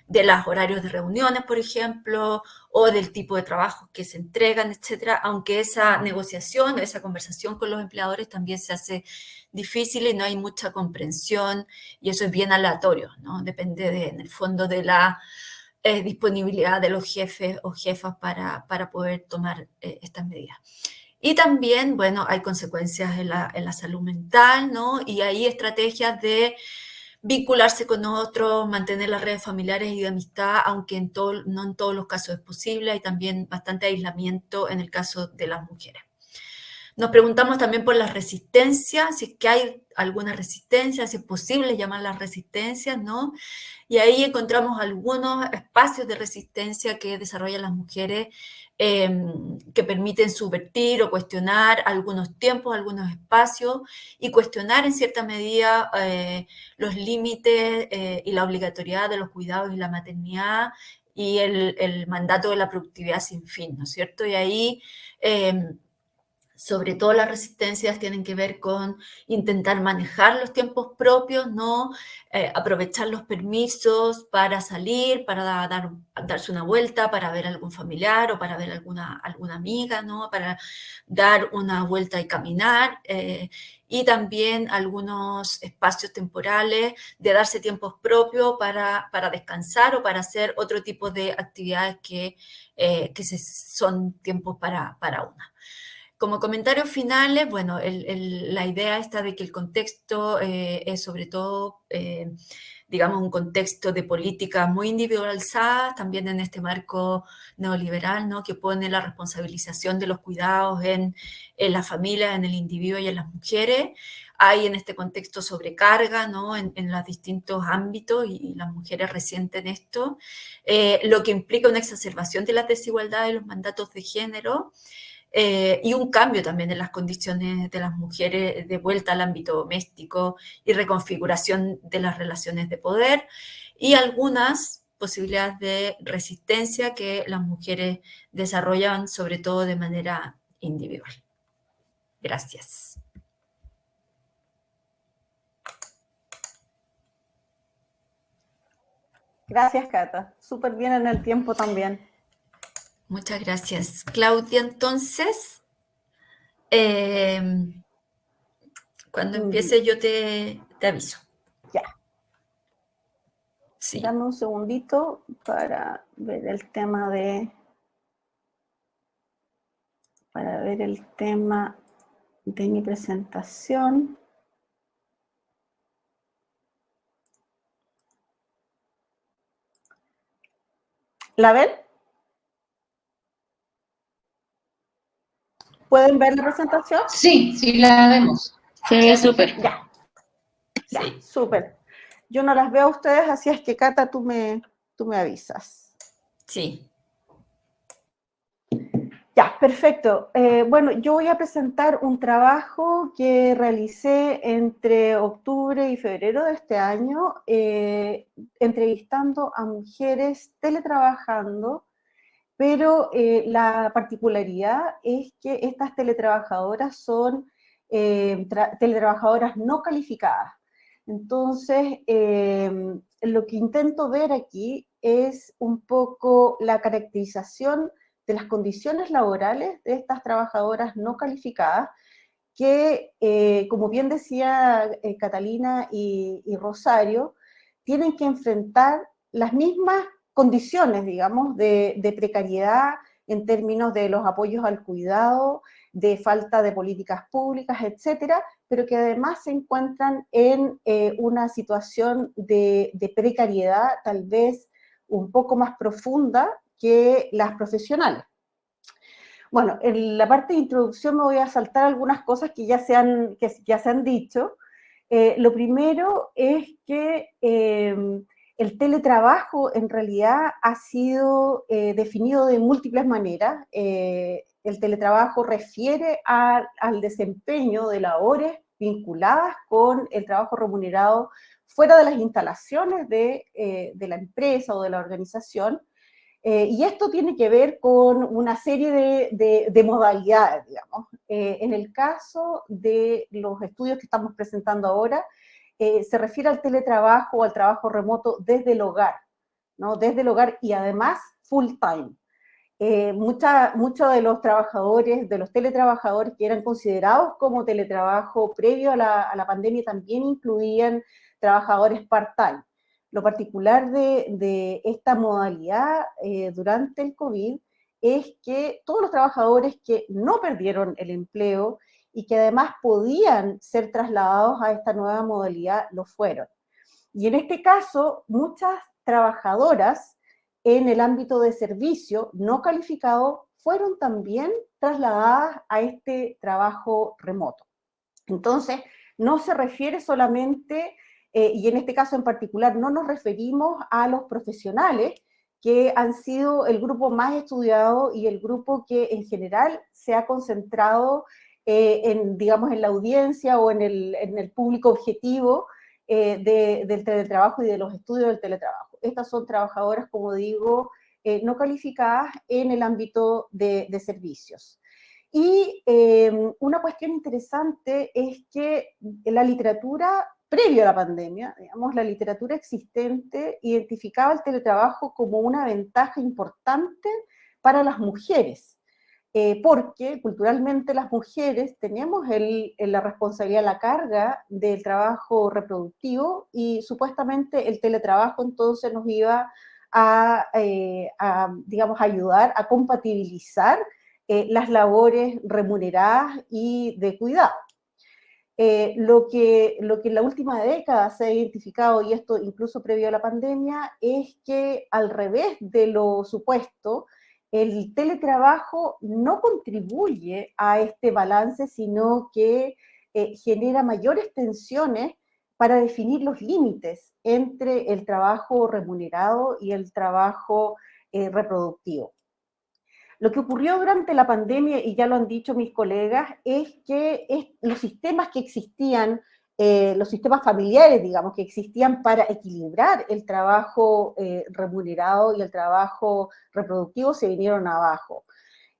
los horarios de reuniones, por ejemplo, o del tipo de trabajo que se entregan, etcétera, aunque esa negociación, esa conversación con los empleadores también se hace difícil y no hay mucha comprensión, y eso es bien aleatorio, ¿no? Depende en el fondo de la disponibilidad de los jefes o jefas para poder tomar estas medidas. Y también, bueno, hay consecuencias en la salud mental, ¿no? Y hay estrategias de vincularse con otros, mantener las redes familiares y de amistad, aunque no en todos los casos es posible. Hay también bastante aislamiento en el caso de las mujeres. Nos preguntamos también por las resistencias, si es que hay alguna resistencia, si es posible llamar las resistencias, ¿no? Y ahí encontramos algunos espacios de resistencia que desarrollan las mujeres que permiten subvertir o cuestionar algunos tiempos, algunos espacios y cuestionar en cierta medida los límites y la obligatoriedad de los cuidados y la maternidad y el mandato de la productividad sin fin, ¿no es cierto? Y ahí Sobre todo las resistencias tienen que ver con intentar manejar los tiempos propios, ¿no? Aprovechar los permisos para salir, para darse una vuelta, para ver a algún familiar o para ver alguna amiga, ¿no? Para dar una vuelta y caminar. Y también algunos espacios temporales de darse tiempos propios para descansar o para hacer otro tipo de actividades que son tiempos para una. Como comentarios finales, bueno, la idea está de que el contexto es sobre todo, digamos, un contexto de políticas muy individualizadas, también en este marco neoliberal, ¿no? Que pone la responsabilización de los cuidados en la familia, en el individuo y en las mujeres. Hay en este contexto sobrecarga, ¿no? En los distintos ámbitos y las mujeres resienten esto, lo que implica una exacerbación de las desigualdades y los mandatos de género. Y un cambio también en las condiciones de las mujeres de vuelta al ámbito doméstico y reconfiguración de las relaciones de poder y algunas posibilidades de resistencia que las mujeres desarrollan sobre todo de manera individual. Gracias. Gracias, Cata. Súper bien en el tiempo también. Muchas gracias. Claudia, entonces, cuando empiece yo te aviso. Ya. Sí. Dame un segundito para ver el tema de mi presentación. ¿La ven? ¿Pueden ver la presentación? Sí, sí la vemos. Sí, súper. Ya. Ya, Sí. súper. Yo no las veo a ustedes, así es que, Cata, tú me avisas. Sí. Ya, perfecto. Bueno, yo voy a presentar un trabajo que realicé entre octubre y febrero de este año, entrevistando a mujeres teletrabajando, pero la particularidad es que estas teletrabajadoras son teletrabajadoras no calificadas. Entonces, lo que intento ver aquí es un poco la caracterización de las condiciones laborales de estas trabajadoras no calificadas, que, como bien decía Catalina y Rosario, tienen que enfrentar las mismas condiciones, digamos, de precariedad en términos de los apoyos al cuidado, de falta de políticas públicas, etcétera, pero que además se encuentran en una situación de precariedad tal vez un poco más profunda que las profesionales. Bueno, en la parte de introducción me voy a saltar algunas cosas que ya se han dicho. Lo primero es que el teletrabajo en realidad ha sido definido de múltiples maneras. El teletrabajo refiere al desempeño de labores vinculadas con el trabajo remunerado fuera de las instalaciones de la empresa o de la organización. Y esto tiene que ver con una serie de modalidades, digamos. En el caso de los estudios que estamos presentando ahora, se refiere al teletrabajo o al trabajo remoto desde el hogar, ¿no? Desde el hogar y además full time. Muchos de los trabajadores, de los teletrabajadores que eran considerados como teletrabajo previo a la pandemia, también incluían trabajadores part-time. Lo particular de esta modalidad durante el COVID es que todos los trabajadores que no perdieron el empleo y que además podían ser trasladados a esta nueva modalidad lo fueron. Y en este caso, muchas trabajadoras en el ámbito de servicio no calificado fueron también trasladadas a este trabajo remoto. Entonces, no se refiere solamente, y en este caso en particular, no nos referimos a los profesionales, que han sido el grupo más estudiado y el grupo que en general se ha concentrado digamos, en la audiencia o en el público objetivo del teletrabajo y de los estudios del teletrabajo. Estas son trabajadoras, como digo, no calificadas en el ámbito de servicios. Y una cuestión interesante es que la literatura, previo a la pandemia, digamos, la literatura existente identificaba el teletrabajo como una ventaja importante para las mujeres, porque culturalmente las mujeres tenemos la responsabilidad, la carga del trabajo reproductivo, y supuestamente el teletrabajo entonces nos iba digamos, ayudar a compatibilizar las labores remuneradas y de cuidado. Lo que en la última década se ha identificado, y esto incluso previo a la pandemia, es que al revés de lo supuesto, el teletrabajo no contribuye a este balance, sino que genera mayores tensiones para definir los límites entre el trabajo remunerado y el trabajo reproductivo. Lo que ocurrió durante la pandemia, y ya lo han dicho mis colegas, es que los sistemas que existían, los sistemas familiares, digamos, que existían para equilibrar el trabajo remunerado y el trabajo reproductivo, se vinieron abajo.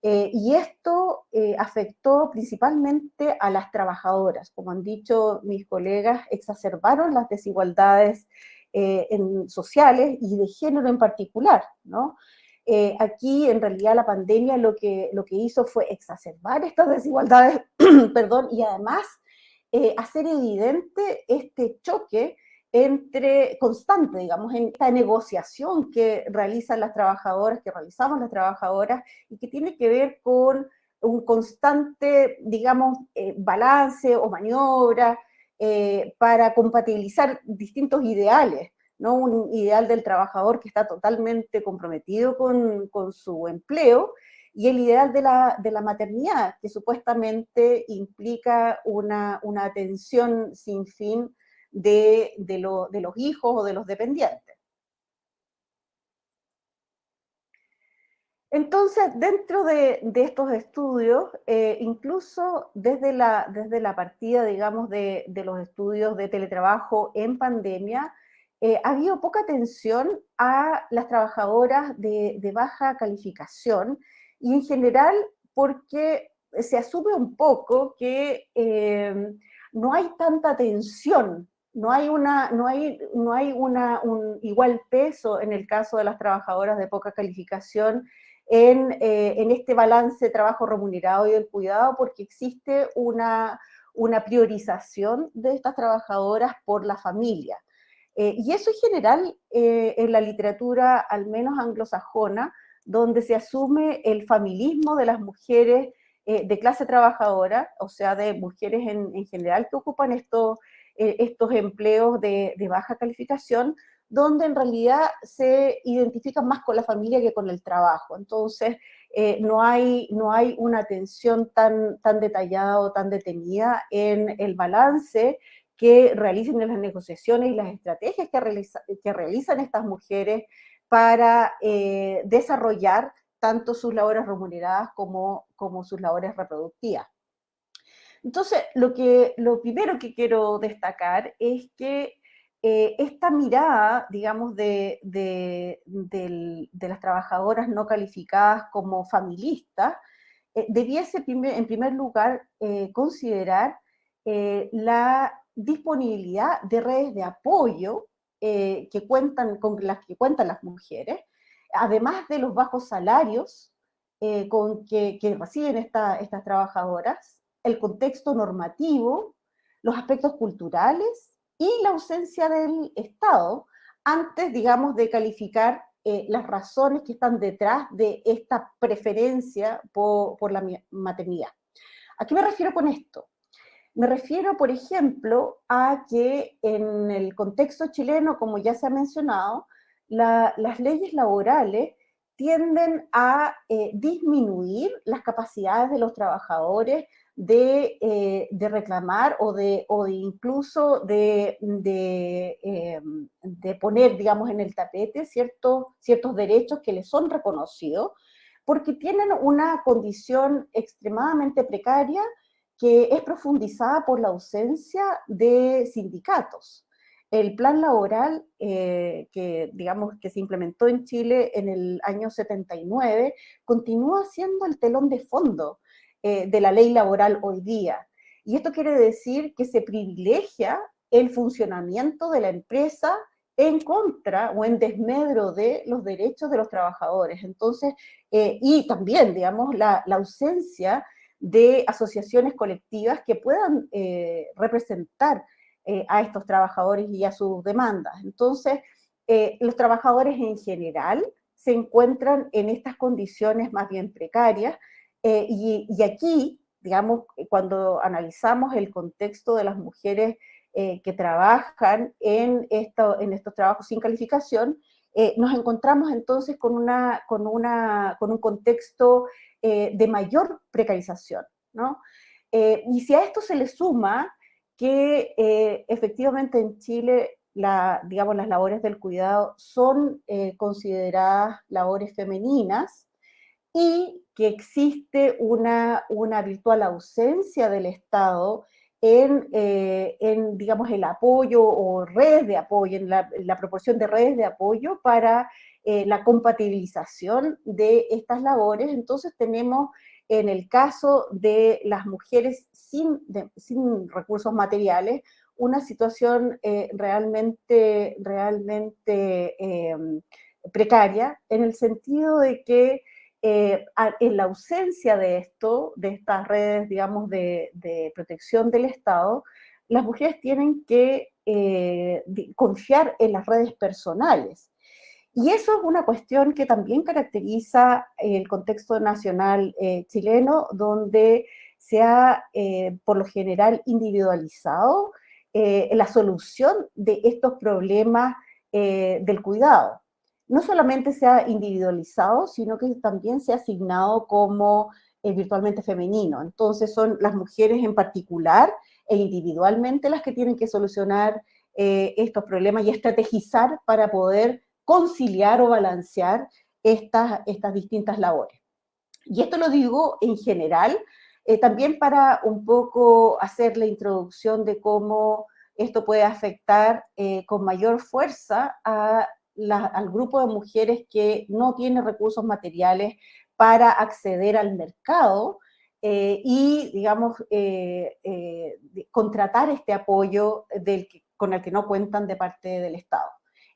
Y esto afectó principalmente a las trabajadoras. Como han dicho mis colegas, exacerbaron las desigualdades sociales y de género en particular, ¿no? Aquí, en realidad, la pandemia lo que hizo fue exacerbar estas desigualdades, perdón, y además hacer evidente este choque constante, digamos, en esta negociación que realizan las trabajadoras, que realizamos las trabajadoras, y que tiene que ver con un constante, digamos, balance o maniobra para compatibilizar distintos ideales, ¿no? Un ideal del trabajador que está totalmente comprometido con su empleo, y el ideal de la maternidad, que supuestamente implica una atención sin fin de los hijos o de los dependientes. Entonces, dentro de estos estudios, incluso desde la partida, digamos, de los estudios de teletrabajo en pandemia, ha habido poca atención a las trabajadoras de baja calificación, y en general porque se asume un poco que no hay tanta atención, no hay un igual peso en el caso de las trabajadoras de poca calificación en este balance de trabajo remunerado y del cuidado, porque existe una priorización de estas trabajadoras por la familia. Y eso en general en la literatura, al menos anglosajona, donde se asume el familismo de las mujeres de clase trabajadora, o sea, de mujeres en general que ocupan estos empleos de baja calificación, donde en realidad se identifican más con la familia que con el trabajo. Entonces, no hay una atención tan detallada o tan detenida en el balance que realicen en las negociaciones y las estrategias que realizan estas mujeres para desarrollar tanto sus labores remuneradas como sus labores reproductivas. Entonces, lo primero que quiero destacar es que esta mirada, digamos, de las trabajadoras no calificadas como familistas, debiese en primer lugar considerar la disponibilidad de redes de apoyo con las que cuentan las mujeres, además de los bajos salarios que reciben estas trabajadoras, el contexto normativo, los aspectos culturales y la ausencia del Estado, antes, digamos, de calificar las razones que están detrás de esta preferencia por la maternidad. ¿A qué me refiero con esto? Me refiero, por ejemplo, a que en el contexto chileno, como ya se ha mencionado, las leyes laborales tienden a disminuir las capacidades de los trabajadores de reclamar o de incluso de poner, digamos, en el tapete ciertos derechos que les son reconocidos, porque tienen una condición extremadamente precaria que es profundizada por la ausencia de sindicatos. El plan laboral digamos, que se implementó en Chile en el año 79 continúa siendo el telón de fondo de la ley laboral hoy día. Y esto quiere decir que se privilegia el funcionamiento de la empresa en contra o en desmedro de los derechos de los trabajadores. Entonces, y también, digamos, la ausencia de asociaciones colectivas que puedan representar a estos trabajadores y a sus demandas. Entonces, los trabajadores en general se encuentran en estas condiciones más bien precarias, y aquí, digamos, cuando analizamos el contexto de las mujeres que trabajan en estos trabajos sin calificación, nos encontramos entonces con un contexto de mayor precarización, ¿no? Y si a esto se le suma que efectivamente en Chile digamos, las labores del cuidado son consideradas labores femeninas, y que existe una virtual ausencia del Estado digamos, el apoyo o redes de apoyo, en la proporción de redes de apoyo para la compatibilización de estas labores. Entonces tenemos, en el caso de las mujeres sin recursos materiales, una situación realmente precaria, en el sentido de que en la ausencia de estas redes, digamos, de protección del Estado, las mujeres tienen que confiar en las redes personales. Y eso es una cuestión que también caracteriza el contexto nacional chileno, donde se ha, por lo general, individualizado la solución de estos problemas del cuidado. No solamente se ha individualizado, sino que también se ha asignado como virtualmente femenino. Entonces son las mujeres en particular e individualmente las que tienen que solucionar estos problemas y estrategizar para poder conciliar o balancear estas distintas labores. Y esto lo digo en general, también para un poco hacer la introducción de cómo esto puede afectar con mayor fuerza al grupo de mujeres que no tiene recursos materiales para acceder al mercado y, digamos, contratar este apoyo con el que no cuentan de parte del Estado.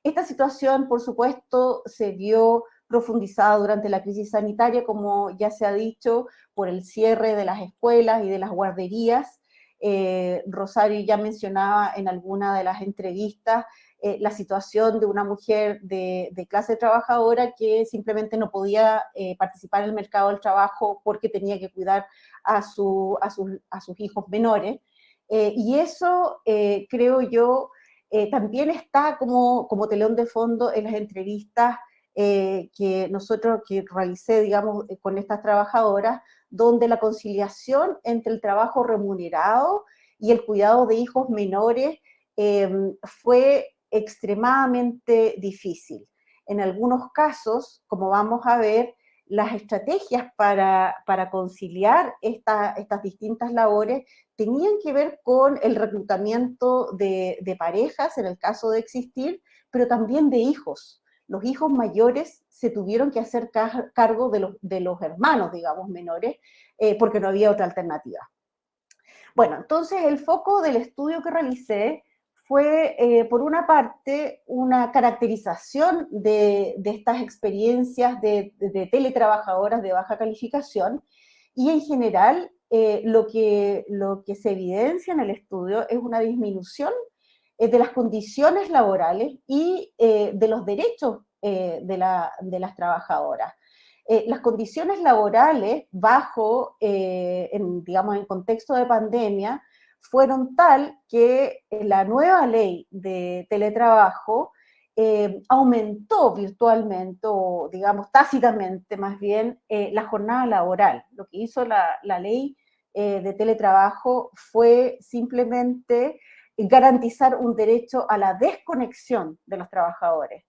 Esta situación, por supuesto, se vio profundizada durante la crisis sanitaria, como ya se ha dicho, por el cierre de las escuelas y de las guarderías. Rosario ya mencionaba en alguna de las entrevistas la situación de una mujer de clase trabajadora que simplemente no podía participar en el mercado del trabajo porque tenía que cuidar a sus hijos menores. Y eso, creo yo, también está como telón de fondo en las entrevistas que realicé, digamos, con estas trabajadoras, donde la conciliación entre el trabajo remunerado y el cuidado de hijos menores fue extremadamente difícil. En algunos casos, como vamos a ver, las estrategias para conciliar estas distintas labores tenían que ver con el reclutamiento de parejas, en el caso de existir, pero también de hijos. Los hijos mayores se tuvieron que hacer cargo de los hermanos, digamos, menores, porque no había otra alternativa. Bueno, entonces el foco del estudio que realicé fue, por una parte, una caracterización de estas experiencias de teletrabajadoras de baja calificación, y en general lo que se evidencia en el estudio es una disminución de las condiciones laborales y de los derechos de las trabajadoras. Las condiciones laborales digamos, en contexto de pandemia fueron tal que la nueva ley de teletrabajo aumentó virtualmente, o digamos tácitamente más bien, la jornada laboral. Lo que hizo la ley de teletrabajo fue simplemente garantizar un derecho a la desconexión de los trabajadores.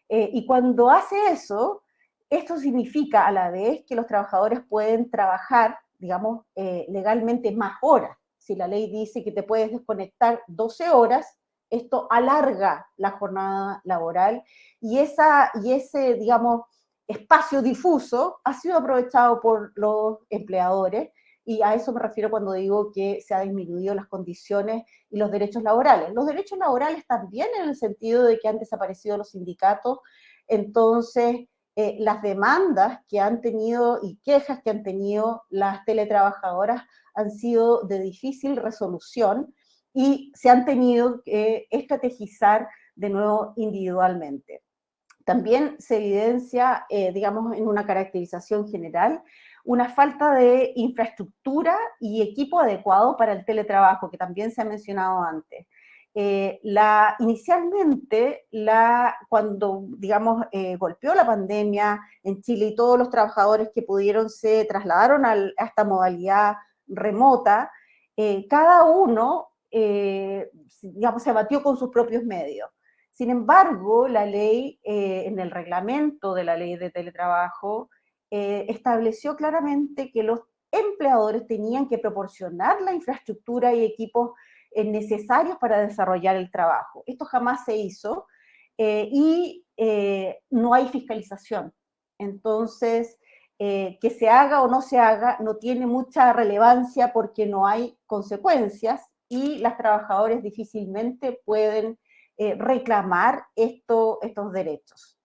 Y cuando hace eso, esto significa a la vez que los trabajadores pueden trabajar, digamos, legalmente más horas. Si la ley dice que te puedes desconectar 12 horas, esto alarga la jornada laboral, y ese, digamos, espacio difuso ha sido aprovechado por los empleadores y a eso me refiero cuando digo que se han disminuido las condiciones y los derechos laborales. Los derechos laborales también en el sentido de que han desaparecido los sindicatos, entonces las demandas que han tenido y quejas que han tenido las teletrabajadoras han sido de difícil resolución y se han tenido que estrategizar de nuevo individualmente. También se evidencia, digamos, en una caracterización general, una falta de infraestructura y equipo adecuado para el teletrabajo, que también se ha mencionado antes. Inicialmente, cuando, digamos, golpeó la pandemia en Chile y todos los trabajadores que pudieron se trasladaron a esta modalidad remota, cada uno, digamos, se batió con sus propios medios. Sin embargo, la ley, en el reglamento de la ley de teletrabajo, estableció claramente que los empleadores tenían que proporcionar la infraestructura y equipos necesarios para desarrollar el trabajo. Esto jamás se hizo y no hay fiscalización. Entonces, que se haga o no se haga no tiene mucha relevancia porque no hay consecuencias y las trabajadoras difícilmente pueden reclamar estos derechos.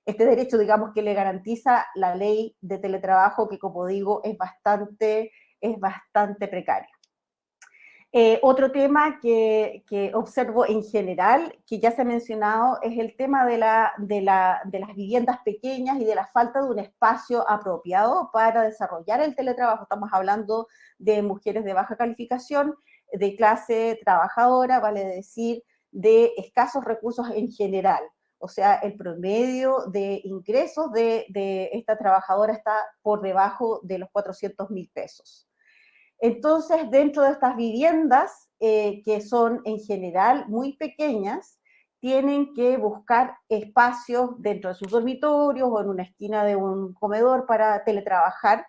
Este derecho, digamos, que le garantiza la ley de teletrabajo, que como digo, es bastante precario. Otro tema que observo en general, que ya se ha mencionado, es el tema de las viviendas pequeñas y de la falta de un espacio apropiado para desarrollar el teletrabajo. Estamos hablando de mujeres de baja calificación, de clase trabajadora, vale decir, de escasos recursos en general. O sea, el promedio de ingresos de esta trabajadora está por debajo de los 400.000 pesos. Entonces, dentro de estas viviendas, que son en general muy pequeñas, tienen que buscar espacios dentro de sus dormitorios o en una esquina de un comedor para teletrabajar,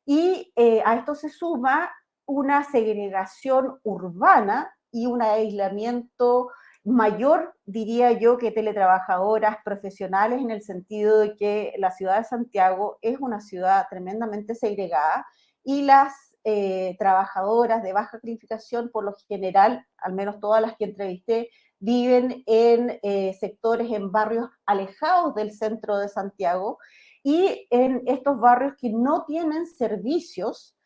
y a esto se suma una segregación urbana y un aislamiento mayor, diría yo, que teletrabajadoras profesionales, en el sentido de que la ciudad de Santiago es una ciudad tremendamente segregada y las trabajadoras de baja calificación, por lo general, al menos todas las que entrevisté, viven en sectores, en barrios alejados del centro de Santiago y en estos barrios que no tienen servicios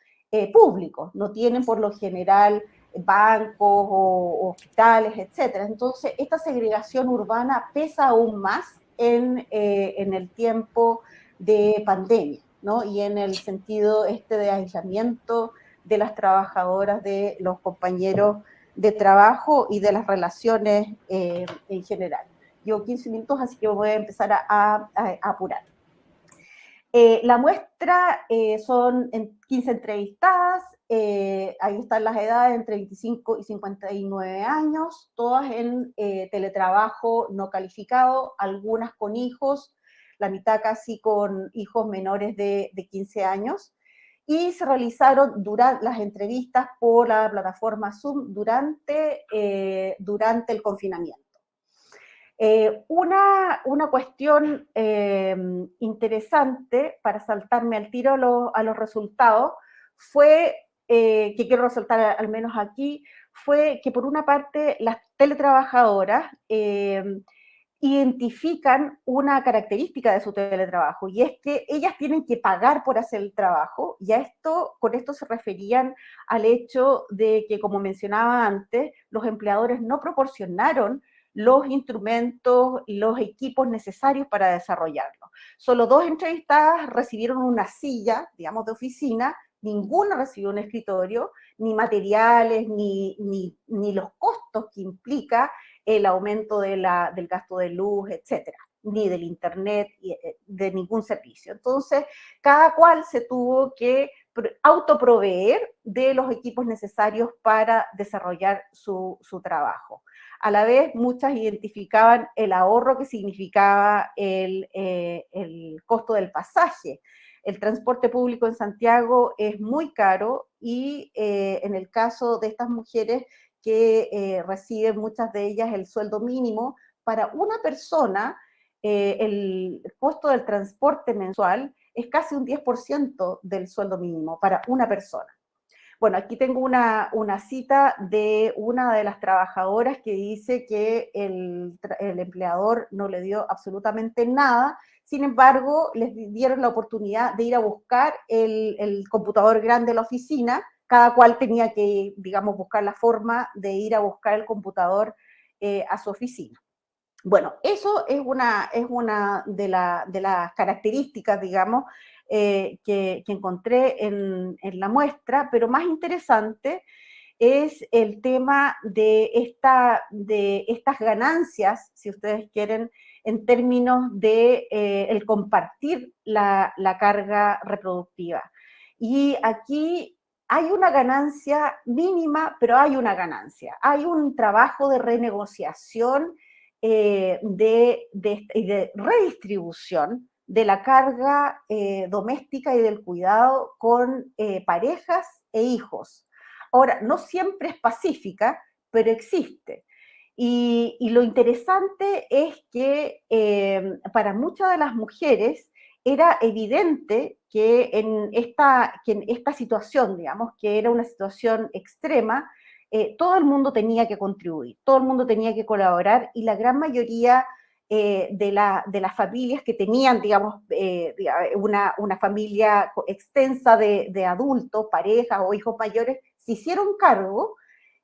públicos, no tienen por lo general bancos o hospitales, etc. Entonces, esta segregación urbana pesa aún más en el tiempo de pandemia, ¿no? Y en el sentido de aislamiento de las trabajadoras, de los compañeros de trabajo y de las relaciones en general. Llevo 15 minutos, así que voy a empezar a apurar. La muestra son 15 entrevistadas, ahí están las edades entre 25 y 59 años, todas en teletrabajo no calificado, algunas con hijos, la mitad casi con hijos menores de 15 años, y se realizaron las entrevistas por la plataforma Zoom durante el confinamiento. Una cuestión interesante, para saltarme al tiro a los resultados, fue, que quiero resaltar al menos aquí, fue que por una parte las teletrabajadoras identifican una característica de su teletrabajo, y es que ellas tienen que pagar por hacer el trabajo, y con esto se referían al hecho de que, como mencionaba antes, los empleadores no proporcionaron los instrumentos, los equipos necesarios para desarrollarlo. Solo 2 entrevistadas recibieron una silla, digamos, de oficina, ninguna recibió un escritorio, ni materiales, ni los costos que implica el aumento del gasto de luz, etcétera, ni del internet, de ningún servicio. Entonces, cada cual se tuvo que autoproveer de los equipos necesarios para desarrollar su trabajo. A la vez, muchas identificaban el ahorro que significaba el costo del pasaje. El transporte público en Santiago es muy caro y en el caso de estas mujeres que reciben, muchas de ellas, el sueldo mínimo, para una persona el costo del transporte mensual es casi un 10% del sueldo mínimo para una persona. Bueno, aquí tengo una cita de una de las trabajadoras que dice que el empleador no le dio absolutamente nada, sin embargo, les dieron la oportunidad de ir a buscar el computador grande de la oficina, cada cual tenía que, digamos, buscar la forma de ir a buscar el computador a su oficina. Bueno, eso es una de las características, digamos, que encontré en la muestra, pero más interesante es el tema de estas ganancias, si ustedes quieren, en términos de el compartir la carga reproductiva. Y aquí hay una ganancia mínima, pero hay una ganancia. Hay un trabajo de renegociación, de redistribución de la carga doméstica y del cuidado con parejas e hijos. Ahora, no siempre es pacífica, pero existe. Y lo interesante es que para muchas de las mujeres era evidente que en esta situación, digamos, que era una situación extrema, todo el mundo tenía que contribuir, todo el mundo tenía que colaborar y la gran mayoría de las familias que tenían, digamos, una familia extensa de adultos, parejas o hijos mayores, se hicieron cargo.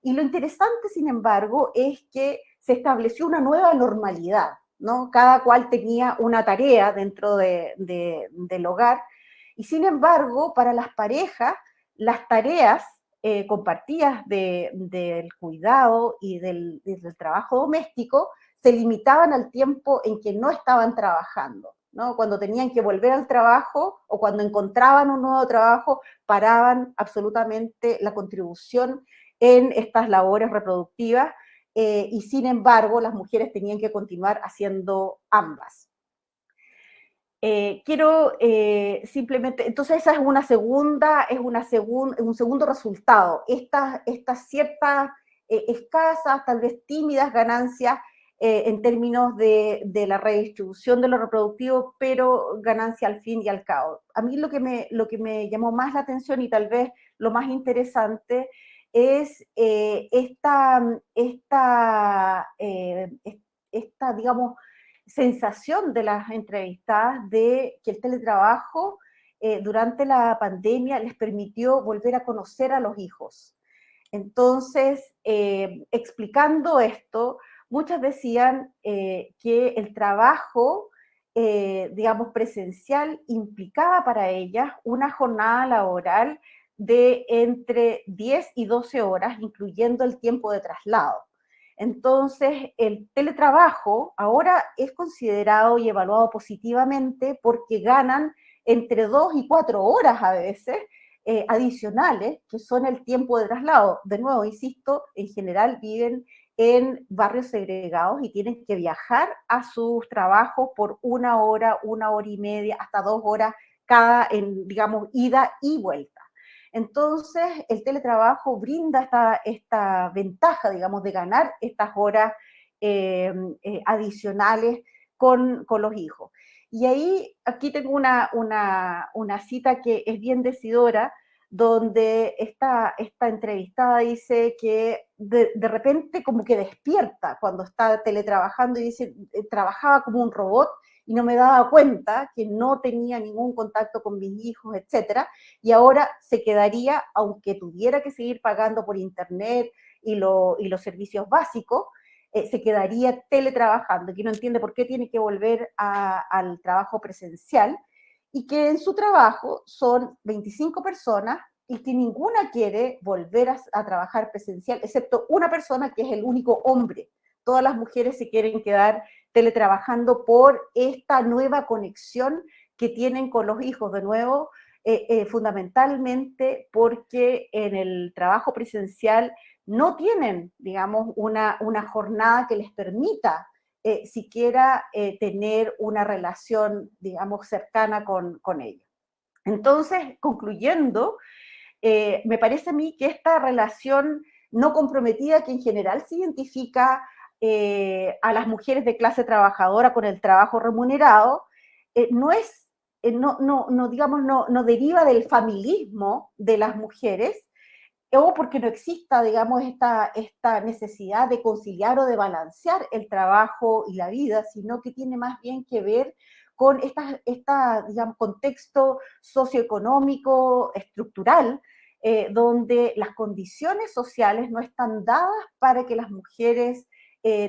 Y lo interesante, sin embargo, es que se estableció una nueva normalidad, ¿no? Cada cual tenía una tarea dentro del hogar, y sin embargo, para las parejas, las tareas compartidas del cuidado y del trabajo doméstico se limitaban al tiempo en que no estaban trabajando, ¿no? Cuando tenían que volver al trabajo o cuando encontraban un nuevo trabajo, paraban absolutamente la contribución en estas labores reproductivas, y sin embargo las mujeres tenían que continuar haciendo ambas. Quiero simplemente, entonces esa es un segundo resultado. Estas ciertas escasas, tal vez tímidas ganancias en términos de la redistribución de lo reproductivo, pero ganancia al fin y al cabo. A mí lo que me llamó más la atención y tal vez lo más interesante es digamos, sensación de las entrevistadas de que el teletrabajo durante la pandemia les permitió volver a conocer a los hijos. Entonces, explicando esto, muchas decían que el trabajo, digamos, presencial implicaba para ellas una jornada laboral de entre 10 y 12 horas, incluyendo el tiempo de traslado. Entonces, el teletrabajo ahora es considerado y evaluado positivamente porque ganan entre 2 y 4 horas a veces adicionales, que son el tiempo de traslado. De nuevo, insisto, en general viven en barrios segregados y tienen que viajar a sus trabajos por 1 hora y media, hasta 2 horas cada, digamos, ida y vuelta. Entonces, el teletrabajo brinda esta ventaja, digamos, de ganar estas horas adicionales con los hijos. Y ahí, aquí tengo una cita que es bien decidora, donde esta entrevistada dice que de repente como que despierta cuando está teletrabajando y dice, trabajaba como un robot y no me daba cuenta que no tenía ningún contacto con mis hijos, etcétera, y ahora se quedaría, aunque tuviera que seguir pagando por internet y los servicios básicos, se quedaría teletrabajando, que no entiende por qué tiene que volver al trabajo presencial, y que en su trabajo son 25 personas y que ninguna quiere volver a trabajar presencial, excepto una persona que es el único hombre. Todas las mujeres se quieren quedar teletrabajando por esta nueva conexión que tienen con los hijos, de nuevo, fundamentalmente porque en el trabajo presencial no tienen, digamos, una jornada que les permita siquiera tener una relación, digamos, cercana con ellos. Entonces, concluyendo, me parece a mí que esta relación no comprometida, que en general se identifica a las mujeres de clase trabajadora con el trabajo remunerado, no es, digamos, no deriva del familismo de las mujeres, o porque no exista, digamos, esta necesidad de conciliar o de balancear el trabajo y la vida, sino que tiene más bien que ver con digamos, contexto socioeconómico, estructural, donde las condiciones sociales no están dadas para que las mujeres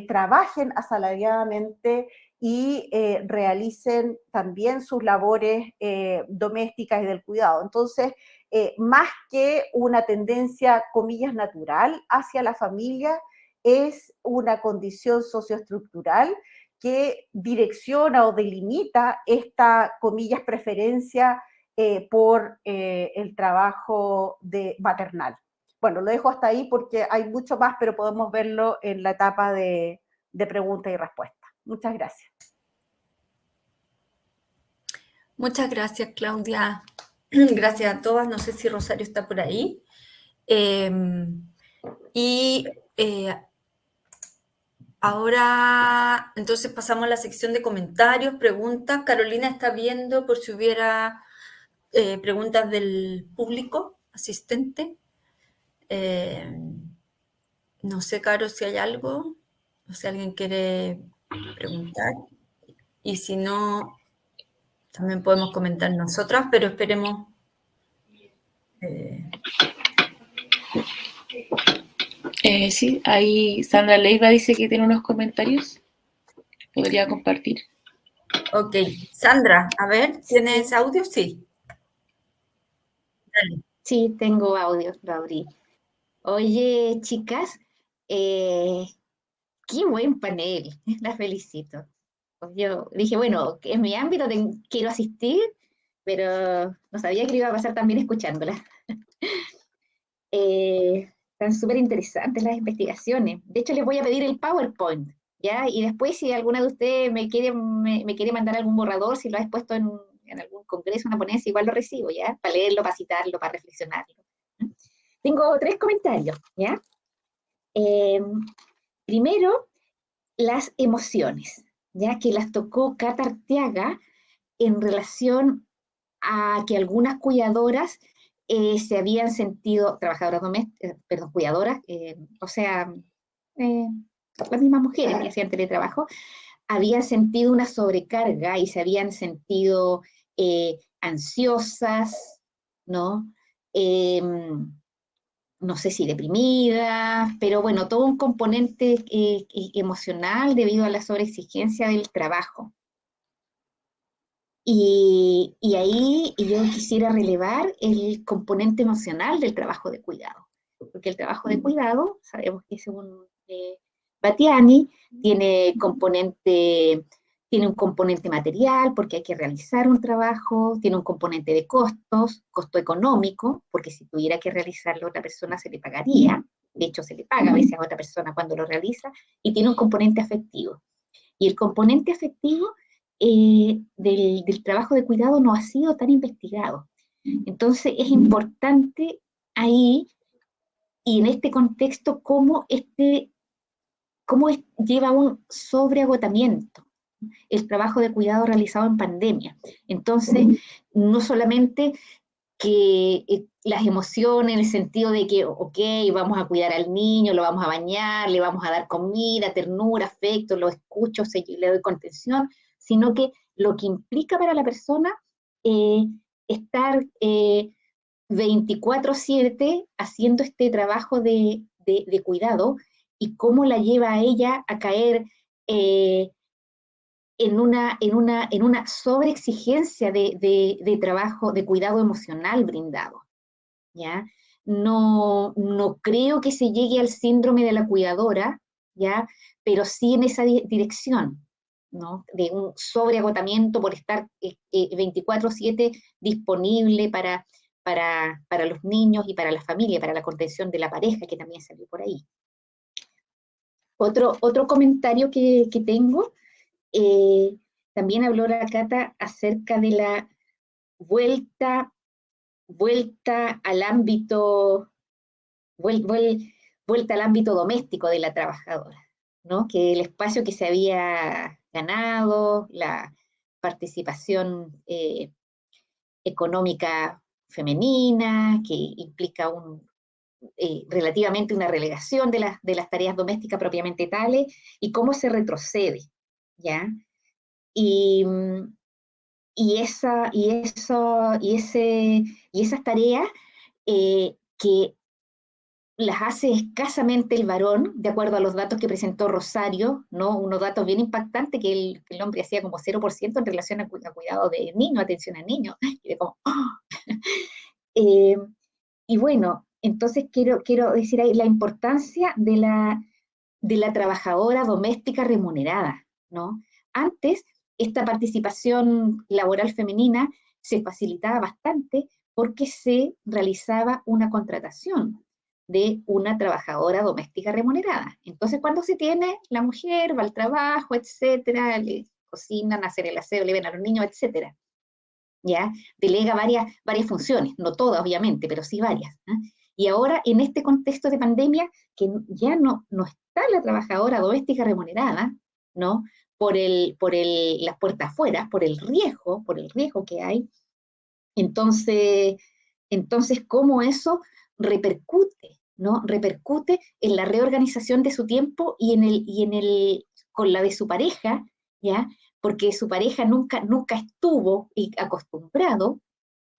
trabajen asalariadamente y realicen también sus labores domésticas y del cuidado. Entonces, más que una tendencia, comillas, natural hacia la familia, es una condición socioestructural que direcciona o delimita esta, comillas, preferencia por el trabajo maternal. Bueno, lo dejo hasta ahí porque hay mucho más, pero podemos verlo en la etapa de pregunta y respuesta. Muchas gracias. Muchas gracias, Claudia. Gracias a todas. No sé si Rosario está por ahí. Ahora, entonces pasamos a la sección de comentarios, preguntas. Carolina está viendo por si hubiera preguntas del público asistente. No sé, Caro, si hay algo, o si alguien quiere preguntar. Y si no, también podemos comentar nosotras, pero esperemos. Sí, ahí Sandra Leiva dice que tiene unos comentarios. Podría compartir. Ok, Sandra, a ver, ¿tienes audio? Sí. Dale. Sí, tengo audio, lo abrí. Oye, chicas, qué buen panel, las felicito. Yo dije, bueno, en mi ámbito quiero asistir, pero no sabía que lo iba a pasar tan bien escuchándolas. Están súper interesantes las investigaciones. De hecho, les voy a pedir el PowerPoint, ¿ya? Y después, si alguna de ustedes me quiere mandar algún borrador, si lo has puesto en algún congreso, una ponencia, igual lo recibo, ¿ya? Para leerlo, para citarlo, para reflexionarlo. Tengo 3 comentarios, ¿ya? Primero, las emociones, ya que las tocó Cata Arteaga en relación a que algunas cuidadoras se habían sentido, trabajadoras domésticas, perdón, cuidadoras, o sea, las mismas mujeres que hacían teletrabajo, habían sentido una sobrecarga y se habían sentido ansiosas, ¿no? No sé si deprimidas, pero bueno, todo un componente emocional debido a la sobreexigencia del trabajo. Y ahí yo quisiera relevar el componente emocional del trabajo de cuidado, porque el trabajo de cuidado, sabemos que según Battiani, tiene un componente material, porque hay que realizar un trabajo, tiene un componente de costos, costo económico, porque si tuviera que realizarlo a otra persona se le pagaría, de hecho se le paga a veces a otra persona cuando lo realiza, y tiene un componente afectivo. Y el componente afectivo del trabajo de cuidado no ha sido tan investigado. Entonces es importante ahí, y en este contexto, cómo lleva un sobreagotamiento el trabajo de cuidado realizado en pandemia. Entonces, no solamente que las emociones en el sentido de que, ok, vamos a cuidar al niño, lo vamos a bañar, le vamos a dar comida, ternura, afecto, lo escucho, le doy contención, sino que lo que implica para la persona estar 24/7 haciendo este trabajo de cuidado y cómo la lleva a ella a caer en una sobreexigencia de trabajo, de cuidado emocional brindado, ¿ya? No creo que se llegue al síndrome de la cuidadora, ¿ya? Pero sí en esa dirección, ¿no? De un sobreagotamiento por estar 24/7 disponible para los niños y para la familia, para la contención de la pareja, que también salió por ahí. Otro comentario que tengo, también habló la Cata acerca de la vuelta al ámbito, vuelta al ámbito doméstico de la trabajadora, ¿no? Que el espacio que se había ganado, la participación económica femenina, que implica relativamente una relegación de las tareas domésticas propiamente tales, y cómo se retrocede, ¿ya? Y esas tareas que las hace escasamente el varón, de acuerdo a los datos que presentó Rosario, ¿no? Unos datos bien impactantes, que el hombre hacía como 0% en relación a cuidado de niños, atención a niños, y de como, ¡oh! Y bueno, entonces quiero decir ahí la importancia de la trabajadora doméstica remunerada, ¿no? Antes, esta participación laboral femenina se facilitaba bastante porque se realizaba una contratación de una trabajadora doméstica remunerada. Entonces, cuando se tiene, la mujer va al trabajo, etcétera, le cocinan, hacen el aseo, le ven a los niños, etcétera. ¿Ya? Delega varias funciones, no todas obviamente, pero sí varias, ¿eh? Y ahora, en este contexto de pandemia, que ya no está la trabajadora doméstica remunerada, ¿no? Por las puertas afuera, por el riesgo que hay, entonces cómo eso repercute, ¿no? Repercute en la reorganización de su tiempo con la de su pareja, ¿ya? Porque su pareja nunca estuvo acostumbrado,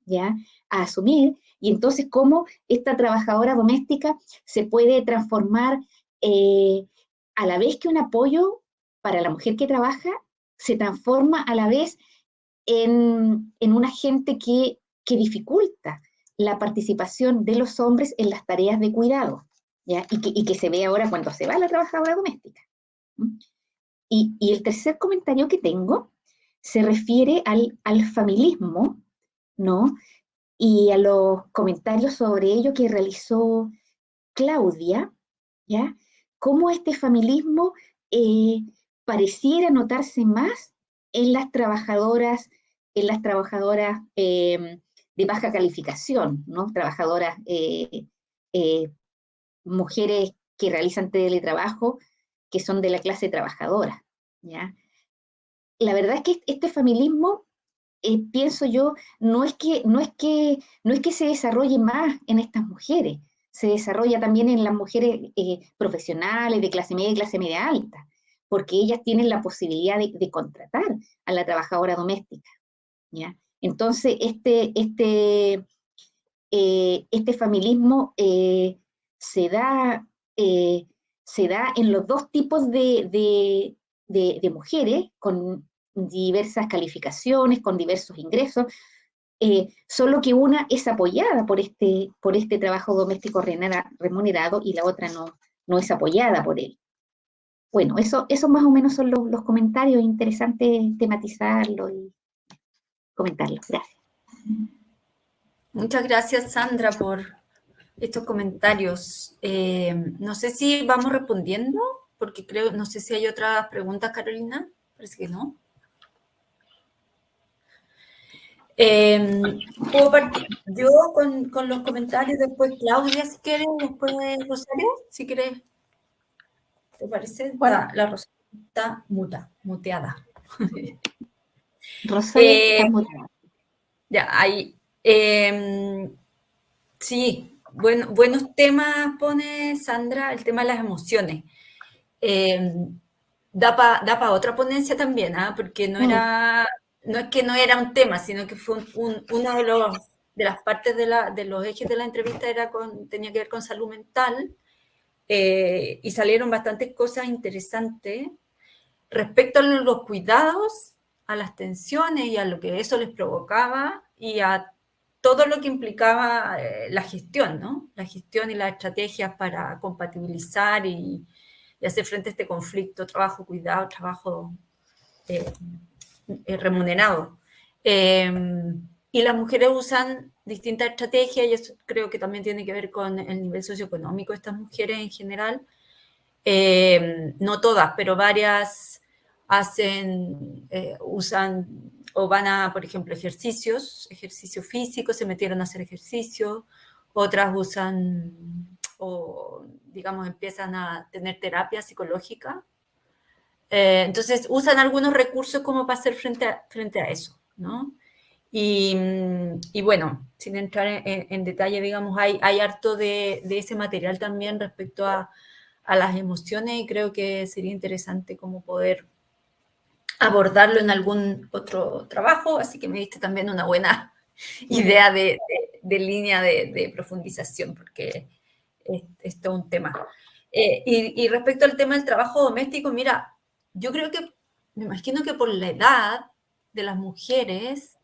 ¿ya? A asumir, y entonces cómo esta trabajadora doméstica se puede transformar a la vez que un apoyo para la mujer que trabaja, se transforma a la vez en un agente que dificulta la participación de los hombres en las tareas de cuidado, ¿ya? Y que se ve ahora cuando se va la trabajadora doméstica. Y el tercer comentario que tengo se refiere al familismo, ¿no? Y a los comentarios sobre ello que realizó Claudia, ¿ya? Cómo este familismo pareciera notarse más en las trabajadoras de baja calificación, ¿no? Trabajadoras, mujeres que realizan teletrabajo, que son de la clase trabajadora, ¿ya? La verdad es que este familismo, pienso yo, no es que se desarrolle más en estas mujeres, se desarrolla también en las mujeres profesionales de clase media y clase media alta, porque ellas tienen la posibilidad de contratar a la trabajadora doméstica, ¿ya? Entonces, este familismo se da en los dos tipos de mujeres, con diversas calificaciones, con diversos ingresos, solo que una es apoyada por este trabajo doméstico remunerado y la otra no es apoyada por él. Bueno, eso más o menos son los comentarios, interesantes tematizarlo y comentarlo. Gracias. Muchas gracias, Sandra, por estos comentarios. No sé si vamos respondiendo, porque no sé si hay otras preguntas, Carolina. Parece que no. ¿Puedo partir yo con los comentarios? Después Claudia, si quieres, después Rosario, si quieres. ¿Te parece? Bueno. La Rosario está muteada. Rosario está muteada. Ya, ahí. Sí, buenos temas pone Sandra, el tema de las emociones. Da pa otra ponencia también, ¿ah? Porque no es que no era un tema, sino que fue uno de las partes de los ejes de la entrevista tenía que ver con salud mental, y salieron bastantes cosas interesantes respecto a los cuidados, a las tensiones y a lo que eso les provocaba y a todo lo que implicaba la gestión, ¿no? La gestión y las estrategias para compatibilizar y hacer frente a este conflicto, trabajo, cuidado, trabajo remunerado. Y las mujeres usan distintas estrategias, y eso creo que también tiene que ver con el nivel socioeconómico de estas mujeres en general. No todas, pero varias usan o van a, por ejemplo, ejercicio físico, se metieron a hacer ejercicio, otras usan o, digamos, empiezan a tener terapia psicológica. Entonces, usan algunos recursos como para hacer frente a eso, ¿no? Y bueno, sin entrar en detalle, digamos, hay harto de ese material también respecto a las emociones y creo que sería interesante como poder abordarlo en algún otro trabajo, así que me diste también una buena idea de línea de profundización, porque es todo un tema. Y respecto al tema del trabajo doméstico, mira, yo creo que, me imagino que por la edad de las mujeres,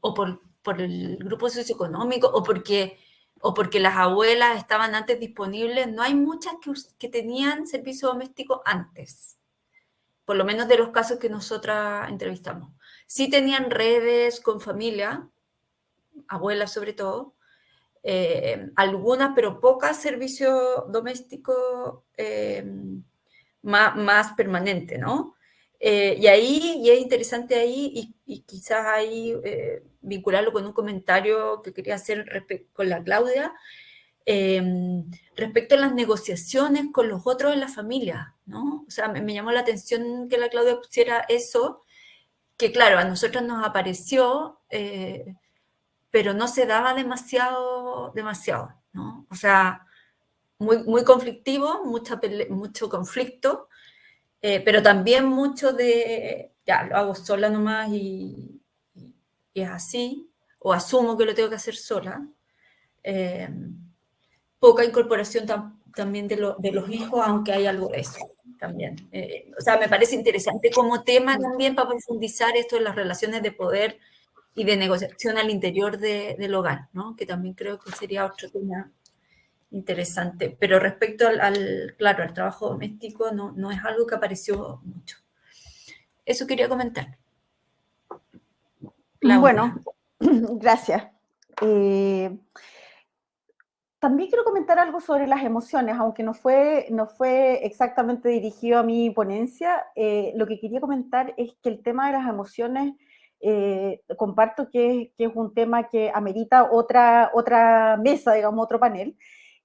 o por el grupo socioeconómico, o porque las abuelas estaban antes disponibles, no hay muchas que tenían servicio doméstico antes, por lo menos de los casos que nosotras entrevistamos. Sí tenían redes con familia, abuelas sobre todo, algunas, pero pocas servicio doméstico más permanente, ¿no? Y es interesante ahí, y quizás ahí vincularlo con un comentario que quería hacer con la Claudia, respecto a las negociaciones con los otros en la familia, ¿no? O sea, me llamó la atención que la Claudia pusiera eso, que claro, a nosotros nos apareció, pero no se daba demasiado, ¿no? O sea, muy conflictivo, mucho conflicto, pero también mucho de, ya, lo hago sola nomás y es así, o asumo que lo tengo que hacer sola. Poca incorporación también de los hijos, aunque hay algo de eso también. O sea, me parece interesante como tema también para profundizar esto de las relaciones de poder y de negociación al interior del hogar, ¿no? Que también creo que sería otro tema interesante. Pero respecto claro, al trabajo doméstico, no es algo que apareció mucho. Eso quería comentar. Claudia. Bueno, gracias. También quiero comentar algo sobre las emociones, aunque no fue exactamente dirigido a mi ponencia. Lo que quería comentar es que el tema de las emociones, comparto que es un tema que amerita otra mesa, digamos, otro panel.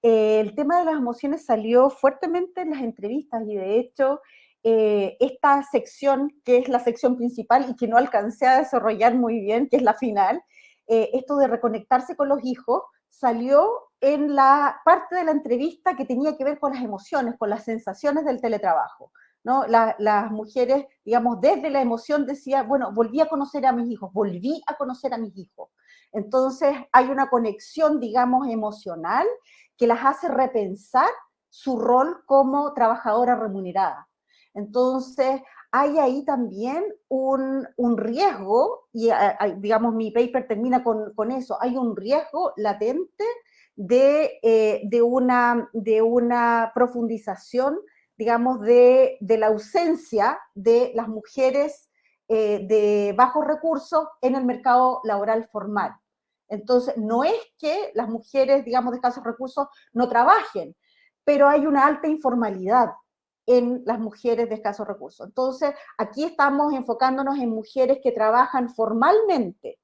El tema de las emociones salió fuertemente en las entrevistas y de hecho esta sección, que es la sección principal y que no alcancé a desarrollar muy bien, que es la final, esto de reconectarse con los hijos, salió en la parte de la entrevista que tenía que ver con las emociones, con las sensaciones del teletrabajo, ¿no? Las mujeres, digamos, desde la emoción decía, bueno, volví a conocer a mis hijos. Entonces hay una conexión, digamos, emocional que las hace repensar su rol como trabajadora remunerada. Entonces, hay ahí también un riesgo, y digamos mi paper termina con eso, hay un riesgo latente de una profundización, digamos, de la ausencia de las mujeres de bajos recursos en el mercado laboral formal. Entonces, no es que las mujeres, digamos, de escasos recursos no trabajen, pero hay una alta informalidad en las mujeres de escasos recursos. Entonces, aquí estamos enfocándonos en mujeres que trabajan formalmente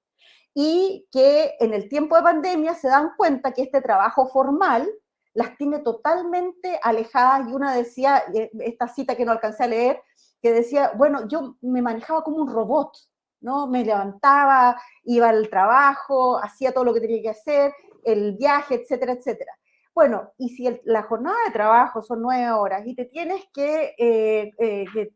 y que en el tiempo de pandemia se dan cuenta que este trabajo formal las tiene totalmente alejadas, y una decía, esta cita que no alcancé a leer, que decía, bueno, yo me manejaba como un robot, ¿no? Me levantaba, iba al trabajo, hacía todo lo que tenía que hacer, el viaje, etcétera, etcétera. Bueno, y si la jornada de trabajo son 9 horas y te tienes que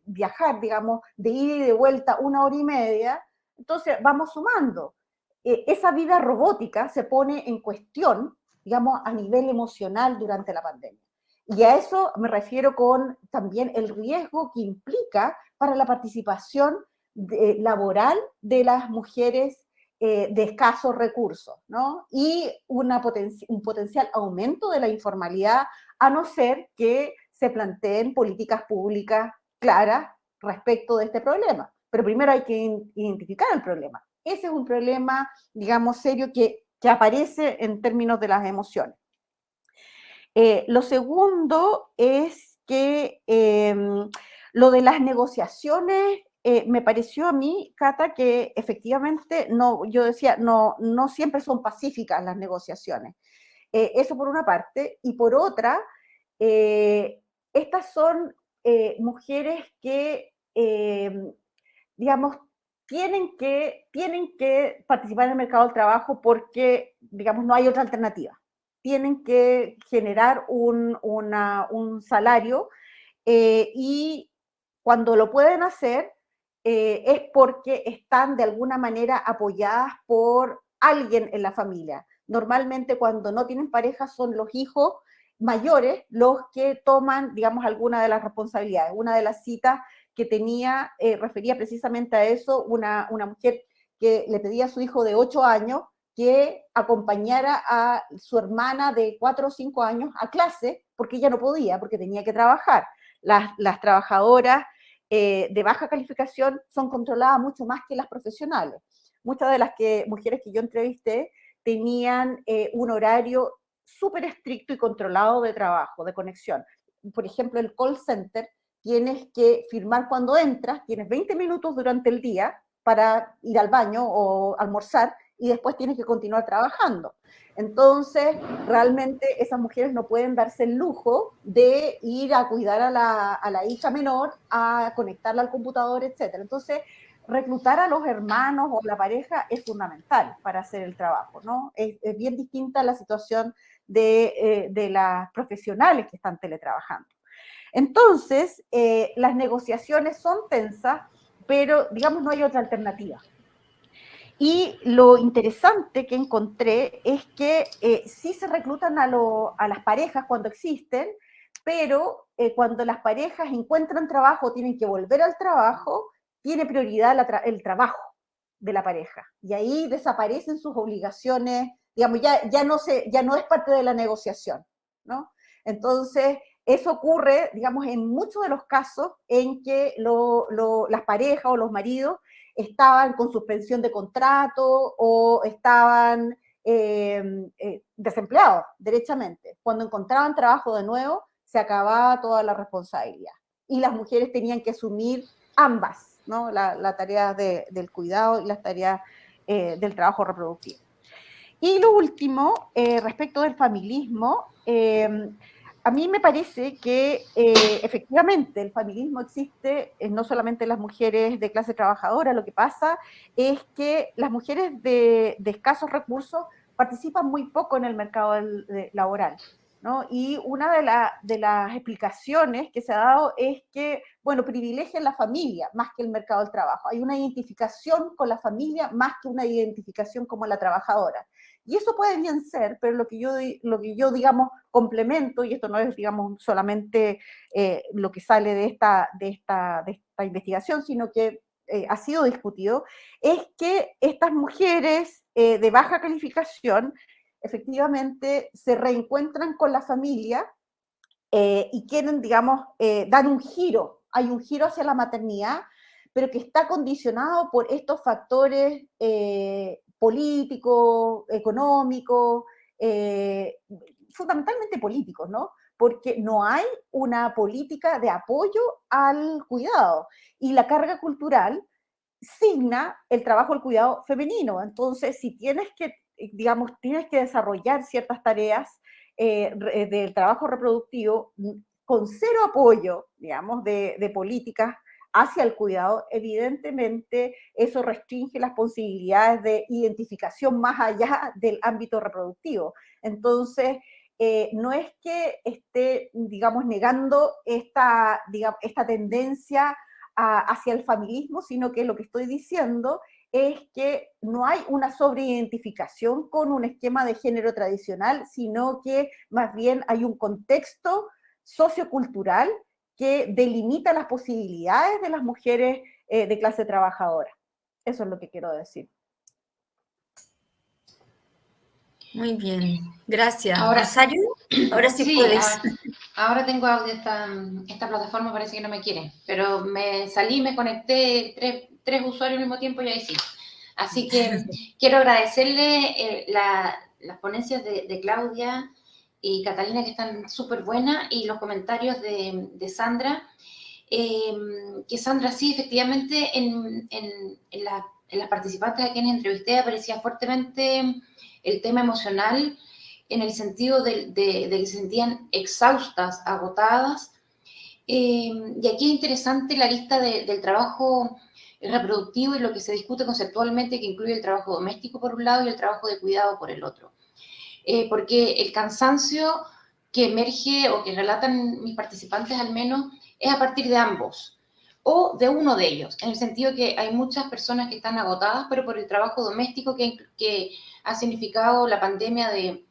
viajar, digamos, de ida y de vuelta 1 hora y media, entonces vamos sumando. Esa vida robótica se pone en cuestión, digamos, a nivel emocional durante la pandemia. Y a eso me refiero con también el riesgo que implica para la participación laboral de las mujeres de escasos recursos, ¿no? Y un potencial aumento de la informalidad, a no ser que se planteen políticas públicas claras respecto de este problema. Pero primero hay que identificar el problema. Ese es un problema, digamos, serio que aparece en términos de las emociones. Lo segundo es que lo de las negociaciones, me pareció a mí, Cata, que efectivamente, yo decía, no siempre son pacíficas las negociaciones. Eso por una parte. Y por otra, estas son mujeres que, digamos, tienen que participar en el mercado del trabajo porque, digamos, no hay otra alternativa. Tienen que generar un salario y cuando lo pueden hacer es porque están de alguna manera apoyadas por alguien en la familia. Normalmente cuando no tienen pareja son los hijos mayores los que toman, digamos, alguna de las responsabilidades. Una de las citas que tenía refería precisamente a eso, una mujer que le pedía a su hijo de 8 años que acompañara a su hermana de 4 o 5 años a clase, porque ella no podía, porque tenía que trabajar. Las trabajadoras de baja calificación son controladas mucho más que las profesionales. Muchas de las mujeres que yo entrevisté tenían un horario súper estricto y controlado de trabajo, de conexión. Por ejemplo, el call center, tienes que firmar cuando entras, tienes 20 minutos durante el día para ir al baño o almorzar y después tienes que continuar trabajando. Entonces, realmente esas mujeres no pueden darse el lujo de ir a cuidar a la hija menor, a conectarla al computador, etc. Entonces, reclutar a los hermanos o la pareja es fundamental para hacer el trabajo, ¿no? Es bien distinta la situación de las profesionales que están teletrabajando. Entonces, las negociaciones son tensas, pero digamos no hay otra alternativa. Y lo interesante que encontré es que sí se reclutan a las parejas cuando existen, pero cuando las parejas encuentran trabajo, tienen que volver al trabajo, tiene prioridad el trabajo de la pareja. Y ahí desaparecen sus obligaciones, digamos, ya no es parte de la negociación, ¿no? Entonces, eso ocurre, digamos, en muchos de los casos en que las parejas o los maridos estaban con suspensión de contrato o estaban desempleados, derechamente. Cuando encontraban trabajo de nuevo, se acababa toda la responsabilidad. Y las mujeres tenían que asumir ambas, ¿no? La tarea del cuidado y las tareas del trabajo reproductivo. Y lo último, respecto del familismo, a mí me parece que efectivamente el familismo existe no solamente en las mujeres de clase trabajadora, lo que pasa es que las mujeres de escasos recursos participan muy poco en el mercado laboral, ¿no? Y una de las explicaciones que se ha dado es que, bueno, privilegian la familia más que el mercado del trabajo. Hay una identificación con la familia más que una identificación como la trabajadora. Y eso puede bien ser, pero lo que yo digamos, complemento, y esto no es, digamos, solamente lo que sale de esta investigación, sino que ha sido discutido, es que estas mujeres de baja calificación efectivamente se reencuentran con la familia y quieren, digamos, dar un giro. Hay un giro hacia la maternidad, pero que está condicionado por estos factores políticos, económicos, fundamentalmente políticos, ¿no? Porque no hay una política de apoyo al cuidado y la carga cultural signa el trabajo del cuidado femenino. Entonces, si tienes que, digamos, tienes que desarrollar ciertas tareas del trabajo reproductivo con cero apoyo, digamos, de políticas hacia el cuidado, evidentemente eso restringe las posibilidades de identificación más allá del ámbito reproductivo. Entonces, no es que esté, digamos, negando esta tendencia hacia el familismo, sino que lo que estoy diciendo es que no hay una sobreidentificación con un esquema de género tradicional, sino que más bien hay un contexto sociocultural que delimita las posibilidades de las mujeres de clase trabajadora. Eso es lo que quiero decir. Muy bien, gracias. Ahora, Rosario, ahora sí puedes. Ahora tengo audio, esta plataforma parece que no me quiere, pero me salí, me conecté tres usuarios al mismo tiempo y ahí sí. Así que quiero agradecerle las ponencias de Claudia y Catalina, que están súper buenas, y los comentarios de Sandra. Que Sandra, sí, efectivamente, en las participantes a quienes entrevisté aparecía fuertemente el tema emocional, en el sentido de que se sentían exhaustas, agotadas, Y aquí es interesante la lista del trabajo reproductivo y lo que se discute conceptualmente, que incluye el trabajo doméstico por un lado y el trabajo de cuidado por el otro. Porque el cansancio que emerge o que relatan mis participantes al menos es a partir de ambos o de uno de ellos, en el sentido que hay muchas personas que están agotadas, pero por el trabajo doméstico que ha significado la pandemia de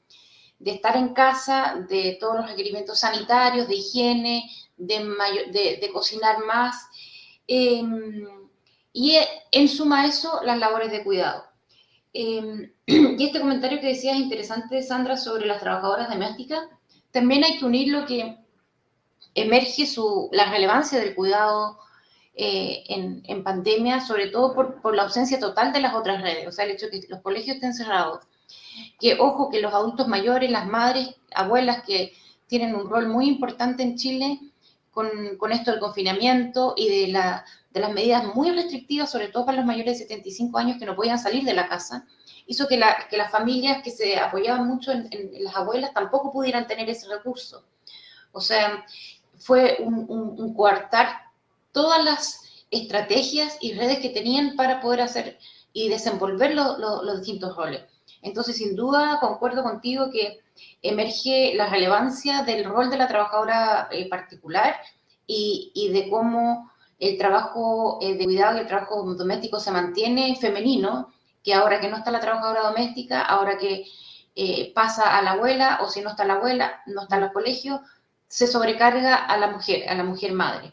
estar en casa, de todos los requerimientos sanitarios, de higiene, de cocinar más, y en suma a eso las labores de cuidado. Y este comentario que decías interesante, Sandra, sobre las trabajadoras domésticas, también hay que unir lo que emerge la relevancia del cuidado en pandemia, sobre todo por la ausencia total de las otras redes, o sea, el hecho de que los colegios estén cerrados, que ojo, que los adultos mayores, las madres, abuelas que tienen un rol muy importante en Chile con esto del confinamiento y de las medidas muy restrictivas, sobre todo para los mayores de 75 años que no podían salir de la casa, hizo que las familias que se apoyaban mucho en las abuelas tampoco pudieran tener ese recurso. O sea, fue un coartar todas las estrategias y redes que tenían para poder hacer y desenvolver los distintos roles. Entonces, sin duda, concuerdo contigo que emerge la relevancia del rol de la trabajadora particular y de cómo el trabajo de cuidado y el trabajo doméstico se mantiene femenino, que ahora que no está la trabajadora doméstica, ahora que pasa a la abuela, o si no está la abuela, no está en el colegio, se sobrecarga a la mujer madre.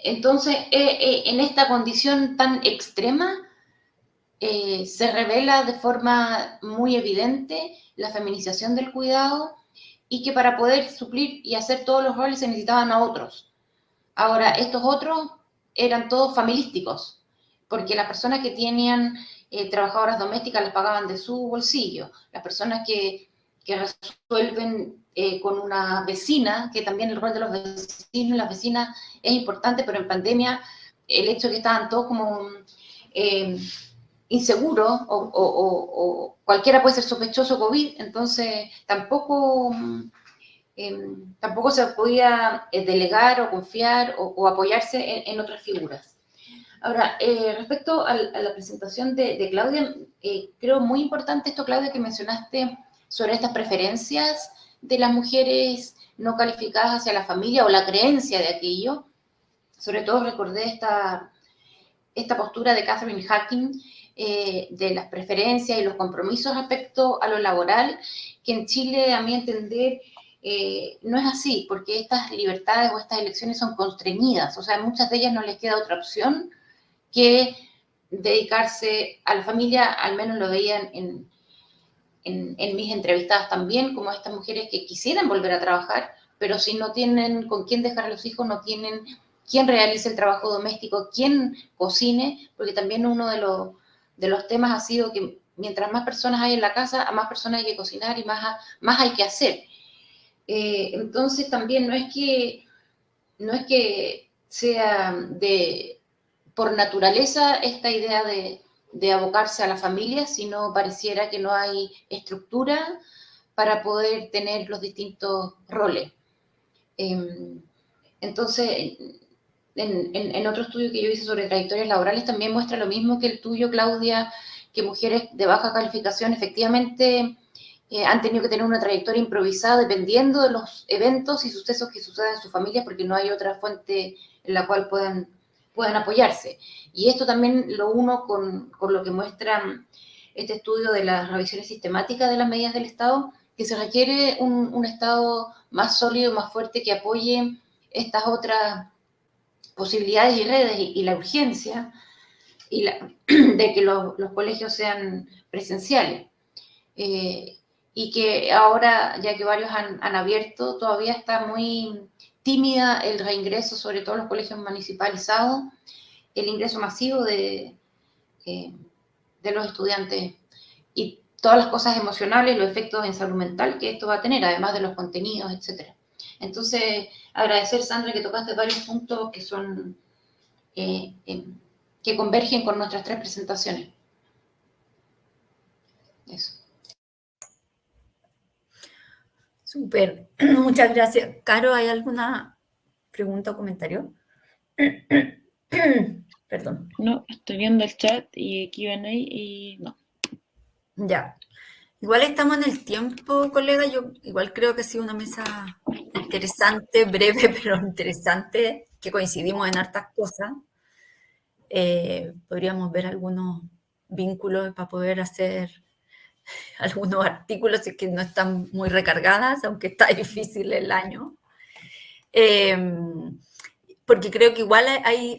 Entonces, en esta condición tan extrema, se revela de forma muy evidente la feminización del cuidado y que para poder suplir y hacer todos los roles se necesitaban a otros. Ahora, estos otros eran todos familisticos, porque las personas que tenían trabajadoras domésticas les pagaban de su bolsillo. Las personas que resuelven con una vecina, que también el rol de los vecinos y las vecinas es importante, pero en pandemia el hecho de que estaban todos como inseguros o cualquiera puede ser sospechoso COVID, entonces tampoco se podía delegar o confiar o apoyarse en otras figuras. Ahora, respecto a la presentación de Claudia, creo muy importante esto, Claudia, que mencionaste sobre estas preferencias de las mujeres no calificadas hacia la familia o la creencia de aquello. Sobre todo recordé esta postura de Catherine Hacking de las preferencias y los compromisos respecto a lo laboral, que en Chile, a mi entender, no es así, porque estas libertades o estas elecciones son constreñidas, o sea, a muchas de ellas no les queda otra opción que dedicarse a la familia, al menos lo veían en mis entrevistadas también, como estas mujeres que quisieran volver a trabajar, pero si no tienen con quién dejar a los hijos, no tienen quién realice el trabajo doméstico, quién cocine, porque también uno de los temas ha sido que mientras más personas hay en la casa, a más personas hay que cocinar y más hay que hacer. Entonces también no es que sea por naturaleza esta idea de abocarse a la familia, sino pareciera que no hay estructura para poder tener los distintos roles. Entonces, en otro estudio que yo hice sobre trayectorias laborales también muestra lo mismo que el tuyo, Claudia, que mujeres de baja calificación efectivamente han tenido que tener una trayectoria improvisada dependiendo de los eventos y sucesos que suceden en sus familias, porque no hay otra fuente en la cual puedan apoyarse. Y esto también lo uno con lo que muestra este estudio de las revisiones sistemáticas de las medidas del Estado, que se requiere un Estado más sólido, más fuerte, que apoye estas otras posibilidades y redes y la urgencia de que los colegios sean presenciales. Y que ahora, ya que varios han abierto, todavía está muy tímida el reingreso, sobre todo los colegios municipalizados, el ingreso masivo de los estudiantes y todas las cosas emocionales, los efectos en salud mental que esto va a tener, además de los contenidos, etc. Entonces, agradecer, Sandra, que tocaste varios puntos que son que convergen con nuestras 3 presentaciones. Eso. Súper, muchas gracias. Caro, ¿hay alguna pregunta o comentario? Perdón. No, estoy viendo el chat y Q&A y no. Ya. Igual estamos en el tiempo, colega. Yo igual creo que ha sido una mesa interesante, breve, pero interesante, que coincidimos en hartas cosas. Podríamos ver algunos vínculos para poder hacer algunos artículos si es que no están muy recargadas, aunque está difícil el año. Porque creo que igual hay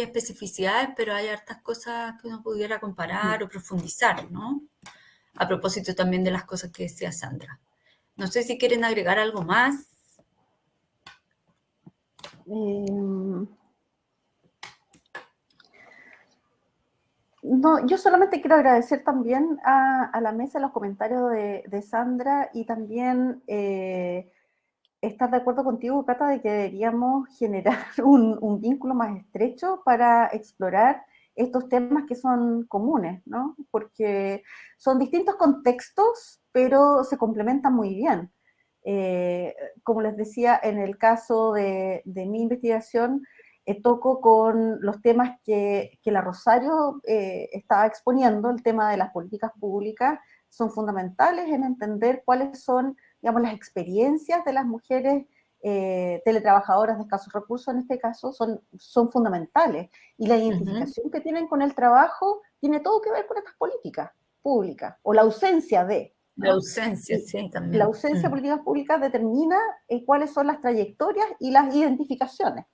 especificidades, pero hay hartas cosas que uno pudiera comparar o profundizar, ¿no? A propósito también de las cosas que decía Sandra. No sé si quieren agregar algo más. No, yo solamente quiero agradecer también a la mesa los comentarios de Sandra y también estar de acuerdo contigo, Cata, de que deberíamos generar un vínculo más estrecho para explorar estos temas que son comunes, ¿no? Porque son distintos contextos, pero se complementan muy bien. Como les decía, en el caso de mi investigación, toco con los temas que la Rosario estaba exponiendo, el tema de las políticas públicas, son fundamentales en entender cuáles son, digamos, las experiencias de las mujeres teletrabajadoras de escasos recursos, en este caso, son fundamentales. Y la identificación que tienen con el trabajo tiene todo que ver con estas políticas públicas, o la ausencia de. La ausencia, sí, también. La ausencia de políticas públicas determina cuáles son las trayectorias y las identificaciones.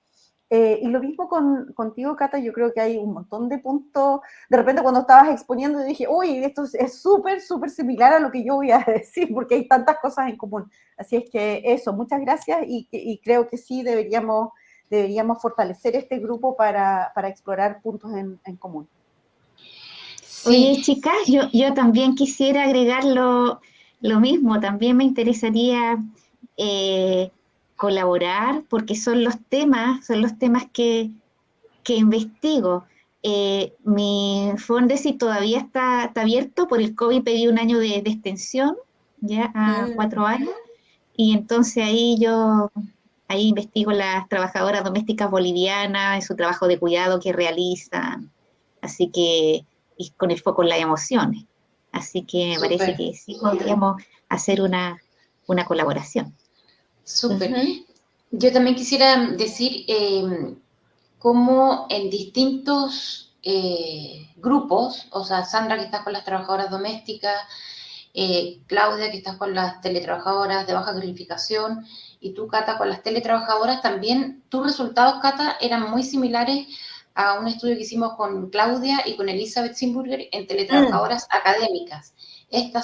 Y lo mismo contigo, Cata, yo creo que hay un montón de puntos. De repente cuando estabas exponiendo, yo dije, uy, esto es súper, súper similar a lo que yo voy a decir, porque hay tantas cosas en común. Así es que eso, muchas gracias y creo que sí deberíamos fortalecer este grupo para explorar puntos en común. Sí. Oye, chicas, yo también quisiera agregar lo mismo, también me interesaría colaborar porque son los temas que investigo. Mi Fondesit todavía está abierto, por el COVID pedí un año de extensión, ya a 4 años, y entonces ahí investigo las trabajadoras domésticas bolivianas, en su trabajo de cuidado que realizan, así que, y con el foco en las emociones. Así que me parece que sí podríamos hacer una colaboración. Súper. Yo también quisiera decir cómo en distintos grupos, o sea, Sandra que está con las trabajadoras domésticas, Claudia que está con las teletrabajadoras de baja calificación, y tú, Cata, con las teletrabajadoras, también tus resultados, Cata, eran muy similares a un estudio que hicimos con Claudia y con Elizabeth Simburger en teletrabajadoras académicas. Esta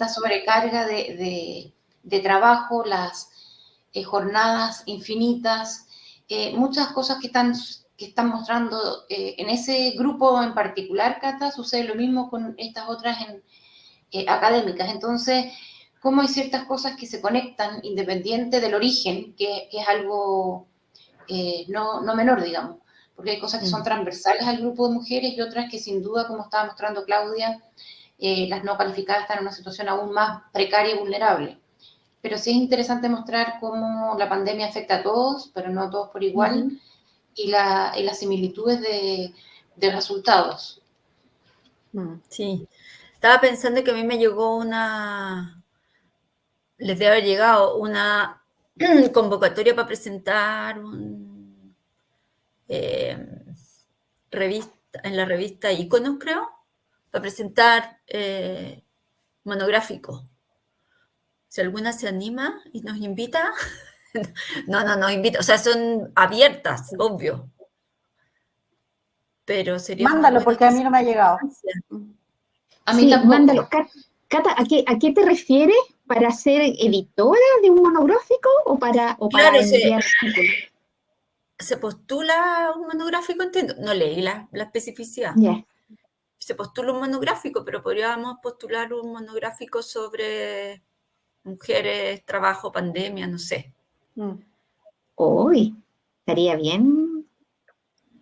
sobrecarga de trabajo, las jornadas infinitas, muchas cosas que están mostrando en ese grupo en particular, Cata, sucede lo mismo con estas otras académicas. Entonces, cómo hay ciertas cosas que se conectan independiente del origen, que es algo no menor, digamos, porque hay cosas que son transversales al grupo de mujeres y otras que sin duda, como estaba mostrando Claudia, las no calificadas están en una situación aún más precaria y vulnerable. Pero sí es interesante mostrar cómo la pandemia afecta a todos, pero no a todos por igual, y las similitudes de resultados. Sí, estaba pensando que a mí me llegó les debe haber llegado una convocatoria para presentar en la revista Iconos, creo, para presentar monográfico. Si alguna se anima y nos invita, no nos invita, o sea, son abiertas, obvio. Pero sería Mándalo, bueno porque a mí no me ha llegado. A mí tampoco. Mándalo. Cata, ¿a qué te refieres? ¿Para ser editora de un monográfico o para enviar artículos? Se postula un monográfico, entiendo. No leí la especificidad. Yeah. Se postula un monográfico, pero podríamos postular un monográfico sobre mujeres, trabajo, pandemia, no sé. Uy, estaría bien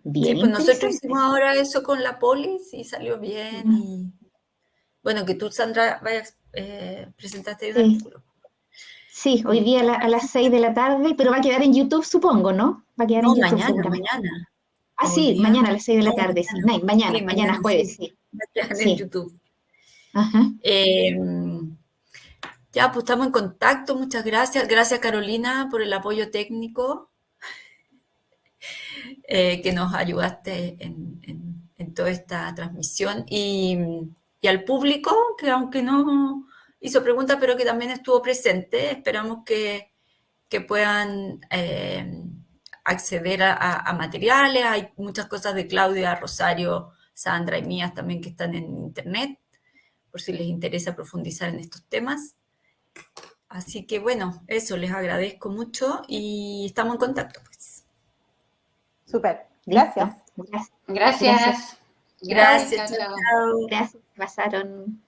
Sí, pues nosotros interesante. hicimos ahora eso con la polis y salió bien. Y Bueno, que tú, Sandra, presentaste ahí un Sí. artículo. Sí, hoy día a las 6 de la tarde, pero va a quedar en YouTube, supongo, ¿no? Va a quedar en No, YouTube mañana, seguramente. mañana. Ah, Hoy sí, día. mañana a las 6 de la No, tarde, sí. mañana. Mañana, Sí, mañana mañana, jueves, sí. sí. Va a quedar en Sí. YouTube. Ajá. Ya, pues estamos en contacto, muchas gracias. Gracias, Carolina, por el apoyo técnico que nos ayudaste en toda esta transmisión. Y al público, que aunque no hizo preguntas, pero que también estuvo presente, esperamos que puedan acceder a materiales. Hay muchas cosas de Claudia, Rosario, Sandra y mías también que están en internet, por si les interesa profundizar en estos temas. Así que bueno, eso, les agradezco mucho y estamos en contacto, pues. Súper. Listo. Gracias. Gracias. Gracias, Chao, chao, chao. chao. Gracias, pasaron.